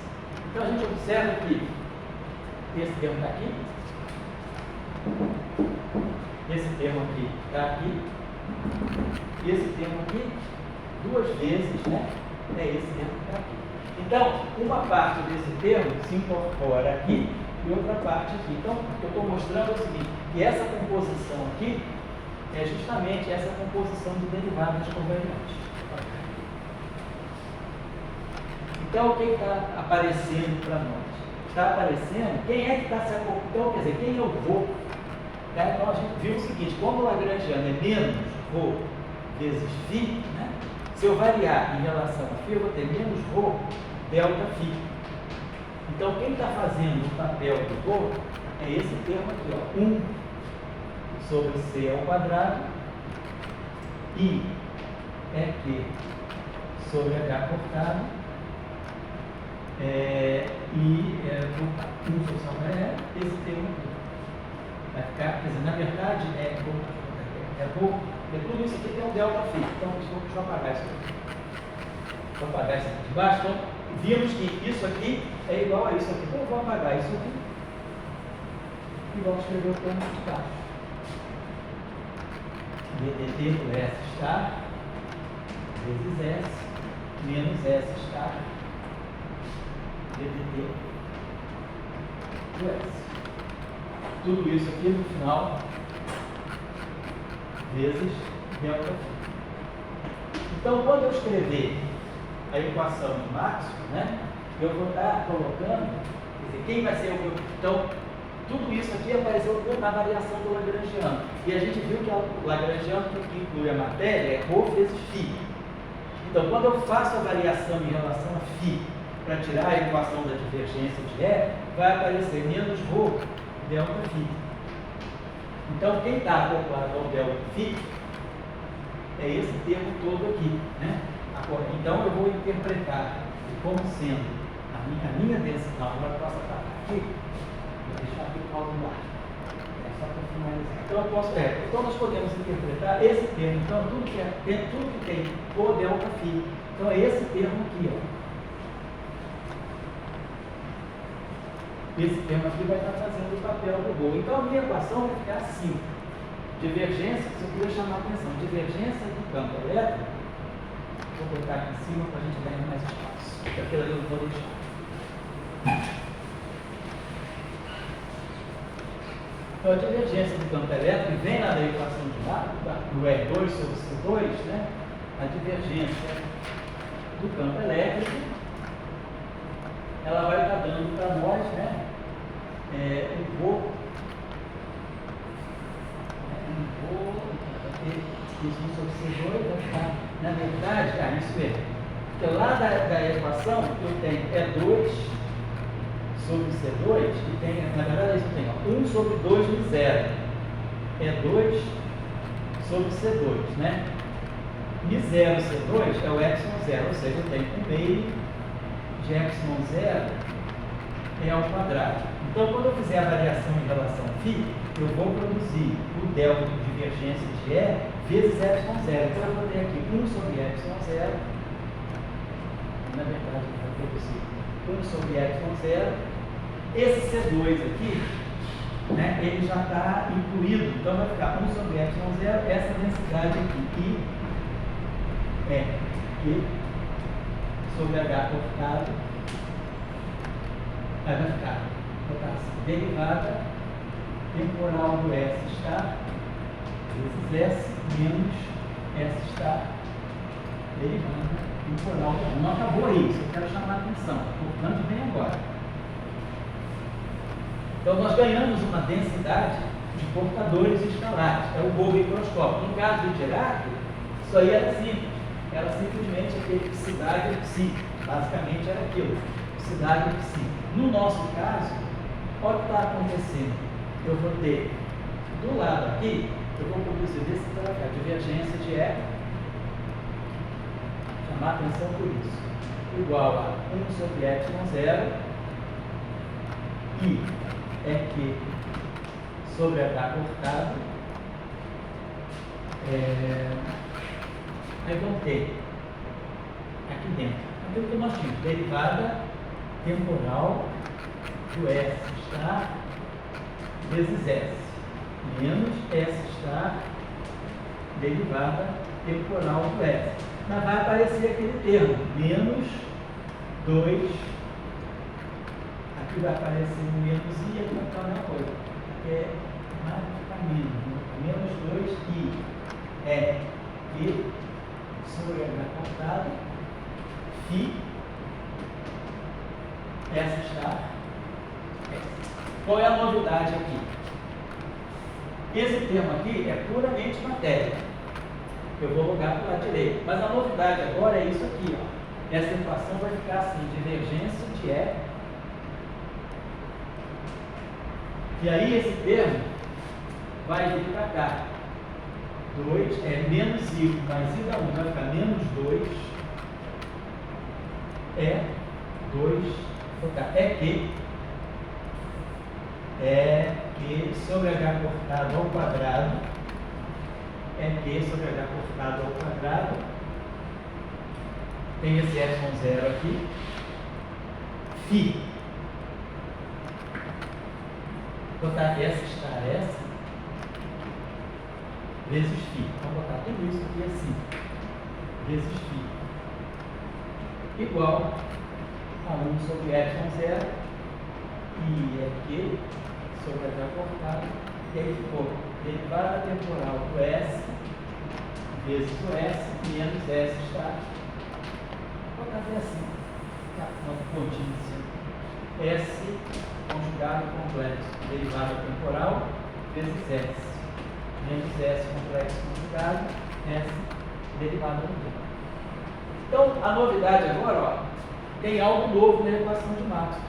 Então, a gente observa que esse termo está aqui. Esse termo aqui está aqui. E esse termo aqui, duas vezes, né? É esse termo que está aqui. Então, uma parte desse termo se incorpora aqui e outra parte aqui. Então, o que eu estou mostrando é o seguinte, que essa composição aqui é justamente essa composição de derivadas covariantes. Então, o que está aparecendo para nós? Está aparecendo quem é que está se acoplando. Então, quer dizer, quem eu vou. Tá? Então, a gente viu o seguinte, como o lagrangiano é menos ρ vezes φ, né? Se eu variar em relação a φ, eu vou ter menos ρ delta φ. Então, quem está fazendo o papel do ρ é esse termo aqui, ó, 1 sobre c ao quadrado I é Q sobre H cortado e 1 sobre c ao quadrado é esse termo aqui. Vai ficar, quer dizer, na verdade, tudo isso aqui tem um delta φ. Então, deixa eu apagar isso aqui. Vou apagar isso aqui de baixo. Então, vimos que isso aqui é igual a isso aqui. Então, eu vou apagar isso aqui e vamos escrever o termo de baixo. DDT do S está vezes S menos S está DDT do S. Tudo isso aqui no final vezes delta φ. Então, quando eu escrever a equação de Maxwell, né, eu vou estar colocando, quer dizer, quem vai ser o meu. Então, tudo isso aqui apareceu na variação do lagrangiano. E a gente viu que o lagrangiano que inclui a matéria é ρ vezes φ. Então, quando eu faço a variação em relação a φ para tirar a equação da divergência de E, vai aparecer menos ρ delta φ. Então, quem está acoplado ao delta φ é esse termo todo aqui, né? Agora, então, eu vou interpretar como sendo a minha densidade. Agora eu posso apagar aqui, vou deixar aqui o calcular. É só para finalizar. Então, eu posso, então, nós podemos interpretar esse termo. Então, tudo que tem o delta φ. Então, é esse termo aqui, ó. Esse termo aqui vai estar fazendo o papel do ρ. Então, a minha equação vai ficar assim. Divergência, se eu quiser chamar a atenção, divergência do campo elétrico, vou botar aqui em cima para a gente ganhar mais espaço. Porque aquilo ali eu não vou deixar. Então, a divergência do campo elétrico vem lá da equação de lado, do R2 sobre C2, né? A divergência do campo elétrico, ela vai estar dando para nós, né? Um ρ, isso sobre C2 vai ficar, na verdade, isso mesmo. Porque lá da equação eu tenho 2 sobre C2, que tem, na verdade, isso tem 1 sobre 2 de 0. 2 sobre C2, né? Mi 0 C2 é o epsilon 0, ou seja, eu tenho 1 meio de epsilon 0 é ao quadrado. Então, quando eu fizer a variação em relação a φ, eu vou produzir o delta de divergência de E vezes epsilon 0. Então, eu vou ter aqui 1 sobre epsilon 0. Na verdade, eu vou produzir 1 sobre epsilon 0. Esse C2 aqui, né, ele já está incluído. Então, vai ficar 1 sobre epsilon 0, essa densidade aqui, I é Q sobre H cortado, aí vai ficar, botar assim, derivada temporal do S está vezes S menos S está derivada temporal do 1. Não acabou aí, isso eu quero chamar a atenção, portanto vem agora. Então nós ganhamos uma densidade de portadores escalares, é o Bohr microscópio. No caso do Dirac, isso aí era simples, era simplesmente aquele psidade e psi, basicamente era aquilo, psidade e psi. No nosso caso, olha o que está acontecendo, eu vou ter do lado aqui, eu vou produzir desse para cá, divergência de E, chamar atenção por isso, igual a 1 sobre ε0, e é que sobre H cortado, aí vão ter aqui dentro aquilo que nós tínhamos, derivada temporal do S está vezes S, menos S está derivada temporal do S. Mas vai aparecer aquele termo, menos 2, aqui vai aparecer um menos I, aqui vai ficar uma coisa, que é menos 2I é Q sobre H cortado, Φ, S está S. Qual é a novidade aqui? Esse termo aqui é puramente matéria. Eu vou logar para o lado direito. Mas a novidade agora é isso aqui, ó. Essa equação vai ficar assim, divergência de E. E aí esse termo vai vir para cá. 2 é menos I mais I da 1, vai ficar menos 2 é 2, vou colocar, é Q sobre H cortado ao quadrado, é Q sobre H cortado ao quadrado, tem esse ε0 aqui, Φ, vou botar S estar S, vezes Φ, vou botar tudo isso aqui assim, vezes Φ, igual a 1 sobre ε0, e é Q sobre H cortado, e aí ficou derivada temporal do S vezes o S menos S está. Vou botar até assim, uma potência. S conjugado complexo, derivada temporal vezes S menos S complexo conjugado, S derivada temporal. Então, a novidade agora, ó, tem algo novo na equação de Maxwell,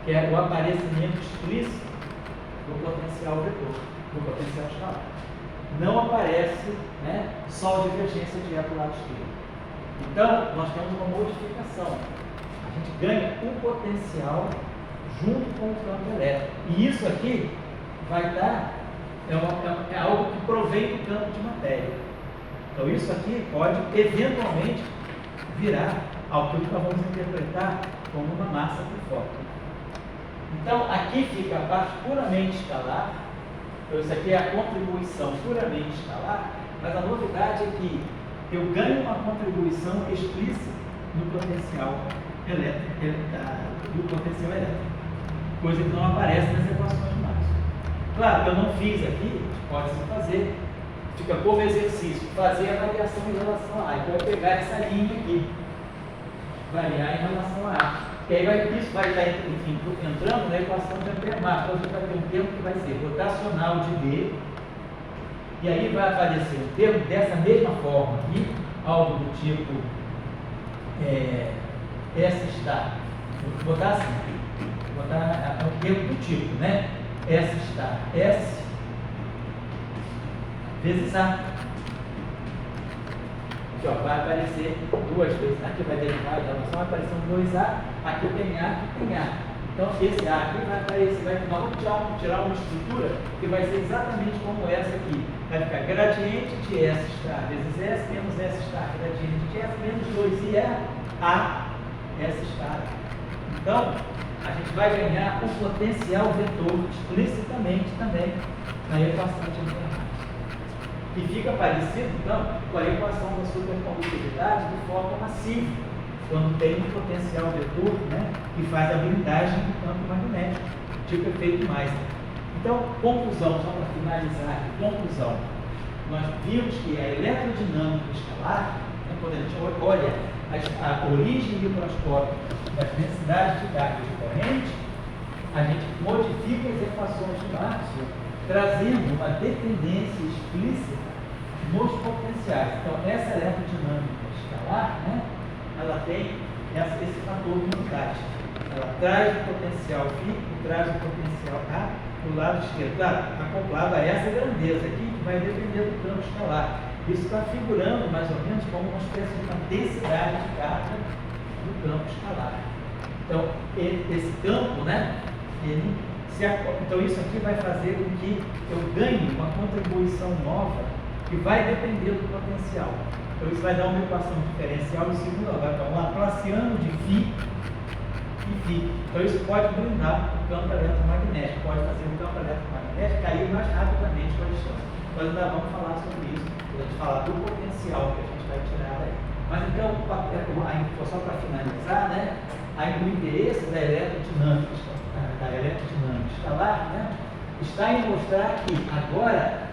que é o aparecimento explícito do potencial vetor, do potencial escalar. Não aparece, né, só a divergência de E para o lado esquerdo. Então, nós temos uma modificação. A gente ganha o potencial junto com o campo elétrico. E isso aqui vai dar, é algo que provém do campo de matéria. Então, isso aqui pode, eventualmente, virar ao que nós vamos interpretar como uma massa por fora. Então, aqui fica a parte puramente escalar. Então, isso aqui é a contribuição puramente escalar, mas a novidade é que eu ganho uma contribuição explícita no potencial elétrico, coisa que não aparece nas equações de Maxwell. Claro que eu não fiz aqui, pode-se fazer, fica como exercício, fazer a variação em relação a A. Então, eu vou pegar essa linha aqui, variar em relação a A. E aí isso vai estar, enfim, entrando na equação de Ampère-Marx. Então, a gente vai ter um termo que vai ser rotacional de D, e aí vai aparecer um termo dessa mesma forma aqui, algo do tipo S está, vou botar assim, vou botar o termo do tipo, né? S está S vezes A. Aqui, ó, vai aparecer duas vezes, aqui vai derivar a relação, vai aparecer um 2A, aqui tem A, aqui tem A. Então, esse A aqui vai aparecer, nós vamos tirar uma estrutura que vai ser exatamente como essa aqui. Vai ficar gradiente de S estar vezes S menos S estar, gradiente de S menos 2I é A, S estar. Então, a gente vai ganhar o potencial vetor explicitamente também na equação de Ampère-Marx. que fica parecido, então, com a equação da supercondutividade do foco massivo, quando tem um potencial vetor, né, que faz a blindagem do campo magnético, tipo efeito Meissner. Então, conclusão, só para finalizar aqui, conclusão. Nós vimos que a eletrodinâmica escalar, né, quando a gente olha a origem microscópica das densidades de carga de corrente, a gente modifica as equações de Maxwell, trazendo uma dependência explícita nos potenciais. Então, essa eletrodinâmica escalar, né, ela tem esse fator de unidade. Ela traz o potencial φ e traz o potencial A do lado esquerdo. Claro, acoplado a essa grandeza aqui, que vai depender do campo escalar. Isso está figurando mais ou menos como uma espécie de uma densidade de carga do campo escalar. Então, esse campo, né, então isso aqui vai fazer com que eu ganhe uma contribuição nova que vai depender do potencial. Então isso vai dar uma equação diferencial em segundo lugar, então um laplaciano de φ e φ. Então isso pode blindar o campo eletromagnético, pode fazer o campo eletromagnético cair mais rapidamente com a distância. Nós ainda vamos falar sobre isso, quando a gente falar do potencial que a gente vai tirar daí. Mas então, só para finalizar, né, o interesse da eletrodinâmica escalar, né, está em mostrar que agora,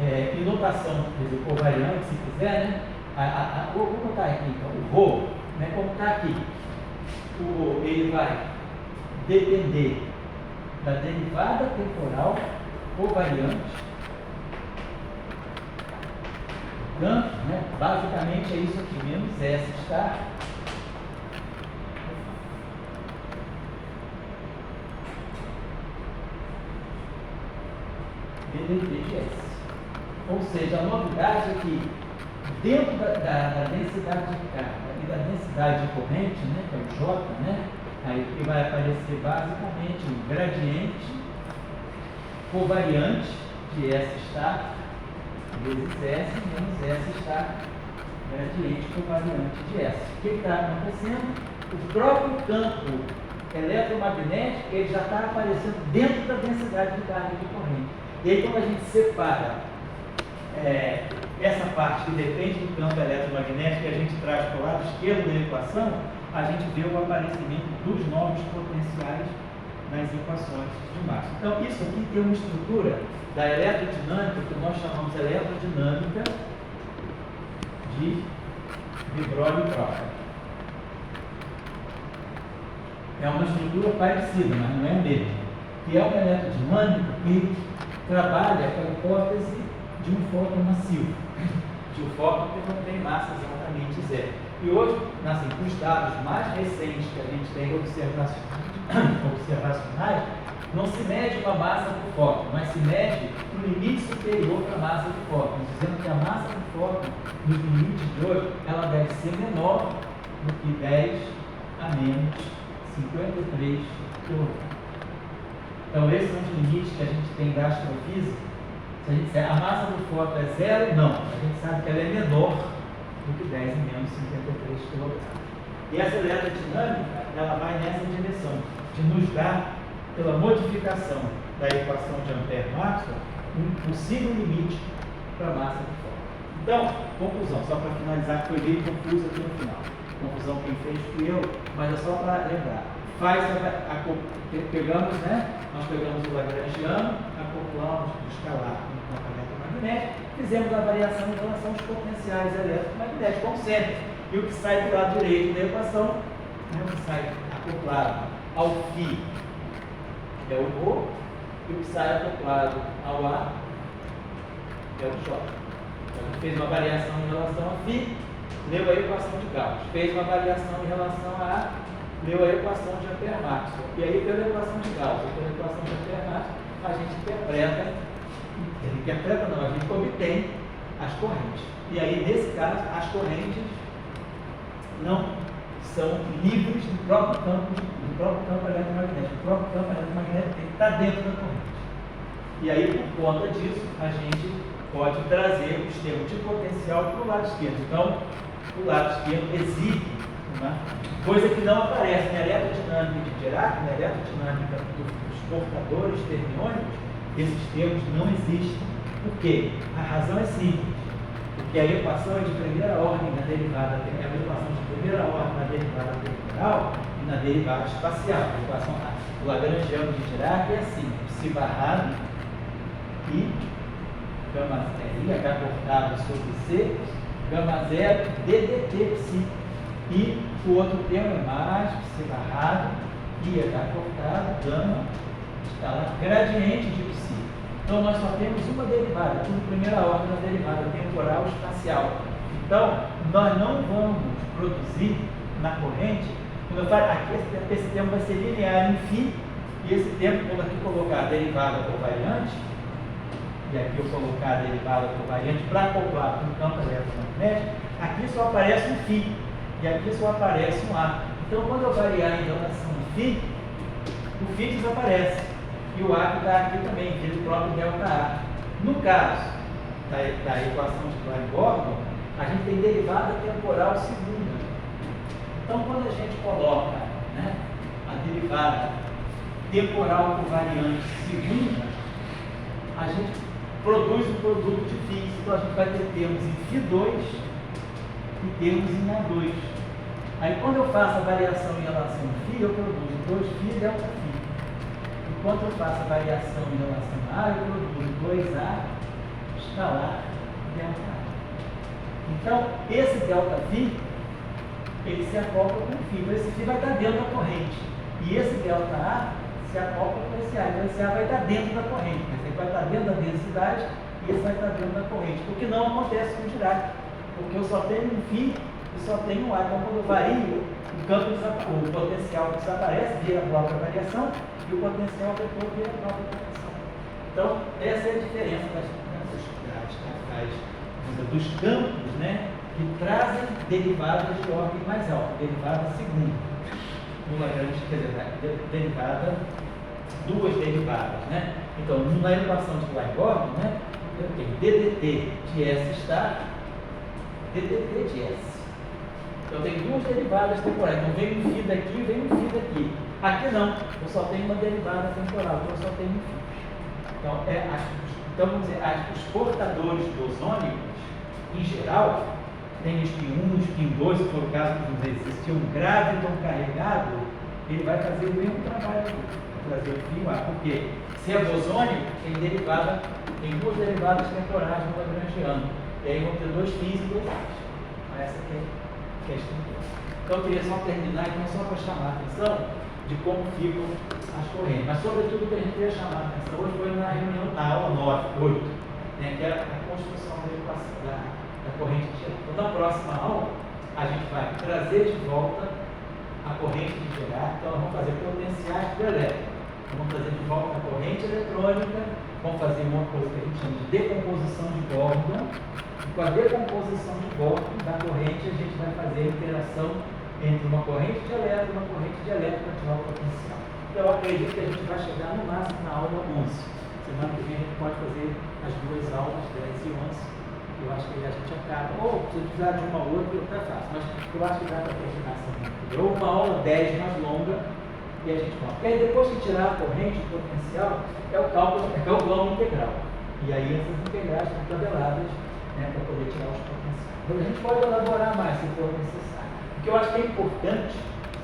em notação, quer dizer, covariante, se quiser, né, vou botar aqui então, o ρ, né, como está aqui, ele vai depender da derivada temporal covariante do campo, né, basicamente é isso aqui, menos S está dS. Ou seja, a novidade é que dentro da densidade de carga e da densidade de corrente, né, que é o J, né, aí vai aparecer basicamente um gradiente covariante de S estar vezes S menos S estar gradiente covariante de S. O que está acontecendo? O próprio campo eletromagnético ele já está aparecendo dentro da densidade de carga e de corrente. E aí, quando a gente separa essa parte que depende do campo eletromagnético e a gente traz para o lado esquerdo da equação, a gente vê o aparecimento dos novos potenciais nas equações de Maxwell. Então, isso aqui tem uma estrutura da eletrodinâmica que nós chamamos de eletrodinâmica de de Broglie-Trotta. É uma estrutura parecida, mas não é a mesma. Que é uma eletrodinâmica que trabalha com a hipótese de um fóton massivo, de um fóton que não tem massa exatamente zero. E hoje, assim, com os dados mais recentes que a gente tem observacionais, não se mede uma massa do fóton, mas se mede um limite superior para a massa do fóton, dizendo que a massa do fóton, nos limites de hoje, ela deve ser menor do que 10 a menos 53 kV. Então, esses são os limites que a gente tem da astrofísica. Se a gente disser a massa do fóton é zero, não. A gente sabe que ela é menor do que 10 a menos 53 kg. E essa eletrodinâmica, ela vai nessa direção, de nos dar, pela modificação da equação de Ampère-Maxwell, um possível limite para a massa do fóton. Então, conclusão, só para finalizar, que foi meio confuso aqui no final. Conclusão quem fez fui eu, mas é só para lembrar. Pegamos, né? Nós pegamos o lagrangiano, acoplamos o escalar no campo eletromagnético, fizemos a variação em relação aos potenciais eletromagnéticos, como sempre. E o que sai do lado direito da equação, né, o que sai acoplado ao φ é o ρ, e o que sai acoplado ao A é o J. Então, a gente fez uma variação em relação a φ, leu a equação de Gauss. Fez uma variação em relação a A, leu a equação de Ampère-Maxwell. E aí, pela equação de Gauss e pela equação de Ampère-Maxwell, a gente a gente obtém as correntes. E aí, nesse caso, as correntes não são livres do próprio campo eletromagnético. O próprio campo eletromagnético tem que estar dentro da corrente. E aí, por conta disso, a gente pode trazer os termos de potencial para o lado esquerdo. Então, o lado esquerdo exibe uma coisa que não aparece na eletrodinâmica de Dirac, na eletrodinâmica dos portadores fermiônicos, esses termos não existem Por quê? A razão é simples. Porque a equação é de primeira ordem na derivada, é uma equação de primeira ordem na derivada temporal e na derivada espacial. A equação do Lagrangiano de Dirac é assim: psi barrado e gama zero, H cortado sobre C, gama zero, ddt psi. E o outro termo é mais psi barrado e H cortado, gama, está lá, gradiente de psi. Então, nós só temos uma derivada, tudo primeira ordem na derivada temporal espacial. Então, nós não vamos produzir na corrente, quando eu falo, aqui esse termo vai ser linear em φ, e esse termo, quando aqui colocar a derivada covariante, e aqui eu colocar a derivada covariante para acoplar com o campo eletromagnético, aqui só aparece um φ, e aqui só aparece um A. Então, quando eu variar em relação a φ, o φ desaparece. E o A que está aqui também, que é o próprio ΔA. No caso da equação de Klein-Gordon, a gente tem derivada temporal segunda. Então, quando a gente coloca, né, a derivada temporal covariante segunda, a gente produz um produto de φ. Então, a gente vai ter termos em φ2 e termos em A2. Aí, quando eu faço a variação em relação a φ, eu produzo 2φ ΔΦ. Enquanto eu faço a variação em relação a A, eu produzo 2A escalar ΔA. Então, esse ΔΦ, ele se acopla com o φ. Então, esse φ vai estar dentro da corrente. E esse ΔA se acopla com esse A. Então, esse A vai estar dentro da corrente. Esse vai estar dentro da densidade e esse vai estar dentro da corrente. O que não acontece com o Dirac. Porque eu só tenho um φ e só tenho um A. Então, quando eu vario, o potencial desaparece, vira a própria variação, e o potencial vetor vira a própria variação. Então, essa é a diferença dos campos, né, que trazem derivadas de ordem mais alta, derivada segunda. No Lagrange, quer dizer, derivada, duas derivadas, né? Então, na equação de Klein-Gordon, né, eu tenho ddt de S estar, ddt de S. Então, eu tenho duas derivadas temporais. Então, vem um φ daqui e vem um φ daqui. Aqui não, eu só tenho uma derivada temporal, então eu só tenho um φ. Então, vamos dizer, os portadores bosônicos, em geral, tem spin 1, spin 2, se for o caso de existir um graviton carregado, ele vai fazer o mesmo trabalho aqui, vai trazer o φ A. Porque se é bosônico, tem duas derivadas temporais no Lagrangiano. E aí vão ter dois φ's e dois A's. Essa aqui é a estrutura. Então, eu queria só terminar, então, só para chamar a atenção de como ficam as correntes. Mas, sobretudo, o que a gente queria chamar a atenção hoje foi na reunião, na aula 9, 8, né, que era a construção da equação da corrente de Dirac. Então, na próxima aula, a gente vai trazer de volta a corrente de Dirac. Então, nós vamos fazer potenciais do elétron. Então, vamos trazer de volta a corrente eletrônica, vamos fazer uma coisa que a gente chama de decomposição de Gordon. E com a decomposição de Gordon da corrente, a gente vai fazer a interação entre uma corrente de elétron e uma corrente de elétron para ativar o potencial. Então, eu acredito que a gente vai chegar no máximo na aula 11. Semana que vem a gente pode fazer as duas aulas, 10 e 11. Eu acho que a gente acaba. Ou se precisar de uma outra, eu até faço. Mas eu acho que dá para terminar semana que vem. Ou uma aula 10 mais longa e a gente pode. Porque aí depois que tirar a corrente, o potencial, é o cálculo integral. E aí essas integrais estão tabeladas, né, para poder tirar os potenciais. Então, a gente pode elaborar mais se for necessário. O que eu acho que é importante,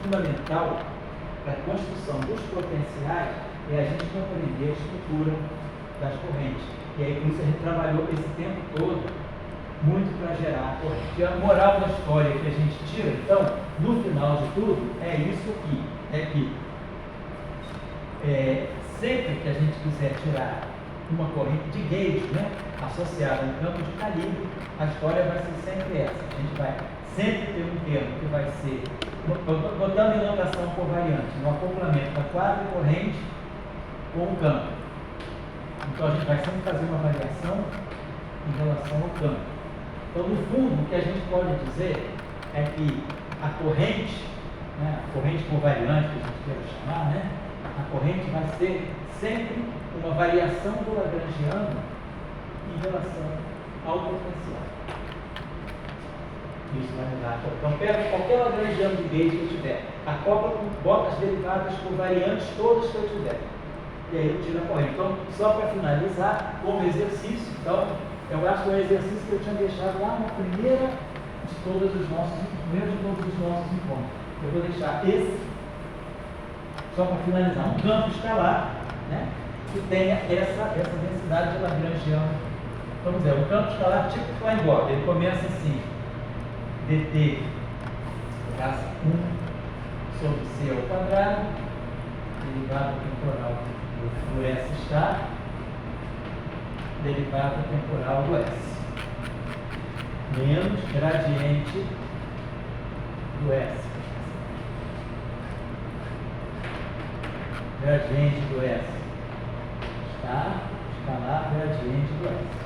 fundamental, para a construção dos potenciais é a gente compreender a estrutura das correntes. E aí, por isso, a gente trabalhou esse tempo todo muito para gerar a corrente. E a moral da história que a gente tira, então, no final de tudo, é isso aqui. É que sempre que a gente quiser tirar uma corrente de gauge, né, associada a um campo de calibre, a história vai ser sempre essa. A gente vai sempre ter um termo que vai ser, botando em notação covariante, no acoplamento da quadra corrente com o campo. Então, a gente vai sempre fazer uma variação em relação ao campo. Então, no fundo, o que a gente pode dizer é que a corrente, né, a corrente covariante, que a gente quer chamar, né, a corrente vai ser sempre uma variação do Lagrangiano em relação ao potencial. Isso vai mudar. Então, pega qualquer Lagrangiano de gauge que eu tiver, acopla, bota as derivadas covariantes todas que eu tiver. e aí eu tiro a corrente. Então, só para finalizar, como exercício, então, eu acho que é um exercício que eu tinha deixado lá na primeira de todos os nossos encontros. Eu vou deixar esse, só para finalizar, um campo escalar, né, que tenha essa densidade de Lagrangiano. Vamos dizer, um campo escalar tipo Klein-Bode, ele começa assim, dt traço 1 sobre c ao quadrado, derivada temporal do S está, derivada temporal do S, menos gradiente do S. Gradiente do S está, escalar gradiente do S.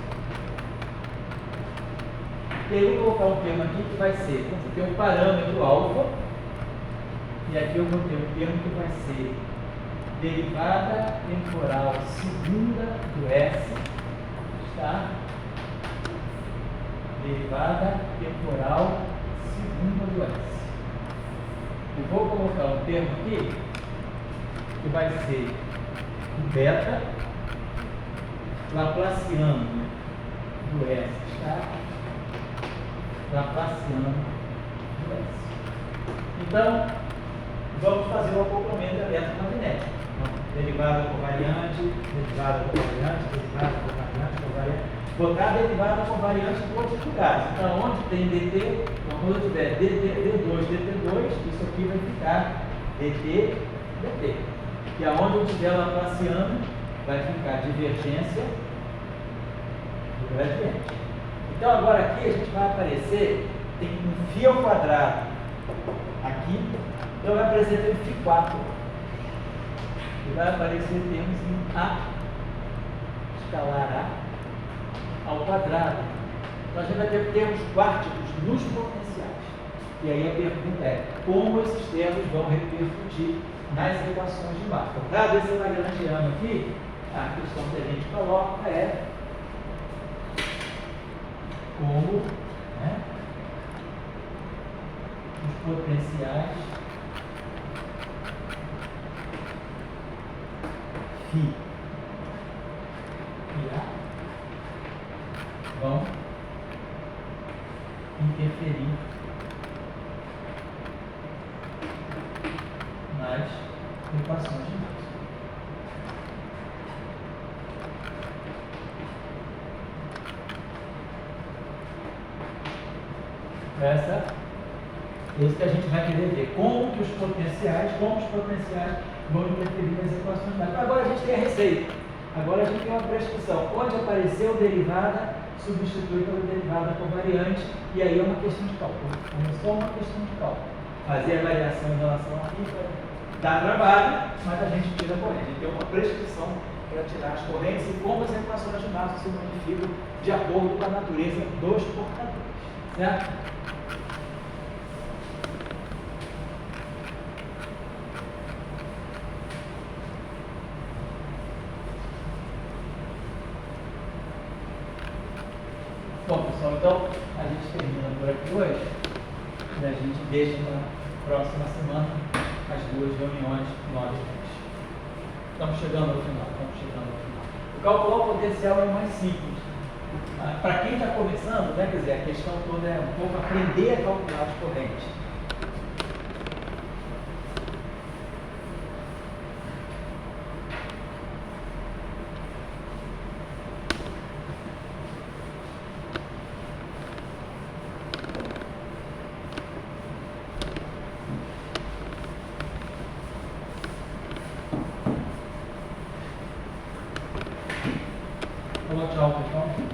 E aí eu vou colocar um termo aqui que vai ser, vamos ter um parâmetro alfa, e aqui eu vou ter um termo que vai ser derivada temporal segunda do S, está? Derivada temporal segunda do S. Eu vou colocar um termo aqui que vai ser o beta laplaciano do S, está? Laplaciano do S. Então, vamos fazer o acoplamento eletromagnético. Derivada covariante, derivada covariante, derivada covariante, covariante. Botar a derivada covariante em todos os lugares. Então, onde tem dt, então, quando eu tiver d2, dt2, isso aqui vai ficar dt, dt. E aonde eu tiver Laplaciano, vai ficar divergência do gradiente. Então, agora aqui a gente vai aparecer, tem um φ ao quadrado aqui, então vai aparecer o φ4. E vai aparecer termos em A, escalar A ao quadrado. Então a gente vai ter termos quárticos nos potenciais. E aí a pergunta é, como esses termos vão repercutir nas equações de Massa? Então, para esse Lagrangiano aqui, a questão que a gente coloca é como, né, os potenciais φ e A vão interferir nas equações de Massa. Isso que a gente vai querer ver, como os potenciais vão interferir nas equações básicas. Agora a gente tem a receita. Agora a gente tem uma prescrição. Onde apareceu derivada, substitui pela derivada covariante, e aí é uma questão de cálculo. É só uma questão de cálculo. Fazer a variação em relação aqui dá trabalho, mas a gente tira a corrente. A gente tem uma prescrição para tirar as correntes e como as equações de massa se modificam de acordo com a natureza dos portadores. Certo? Bom, pessoal, então a gente termina por aqui hoje e a gente deixa na próxima semana as duas reuniões 9 e 10. Estamos chegando ao final. O calcular o potencial é mais simples. Para quem está começando, né, quer dizer, a questão toda é um pouco aprender a calcular as correntes. Tchau, pessoal.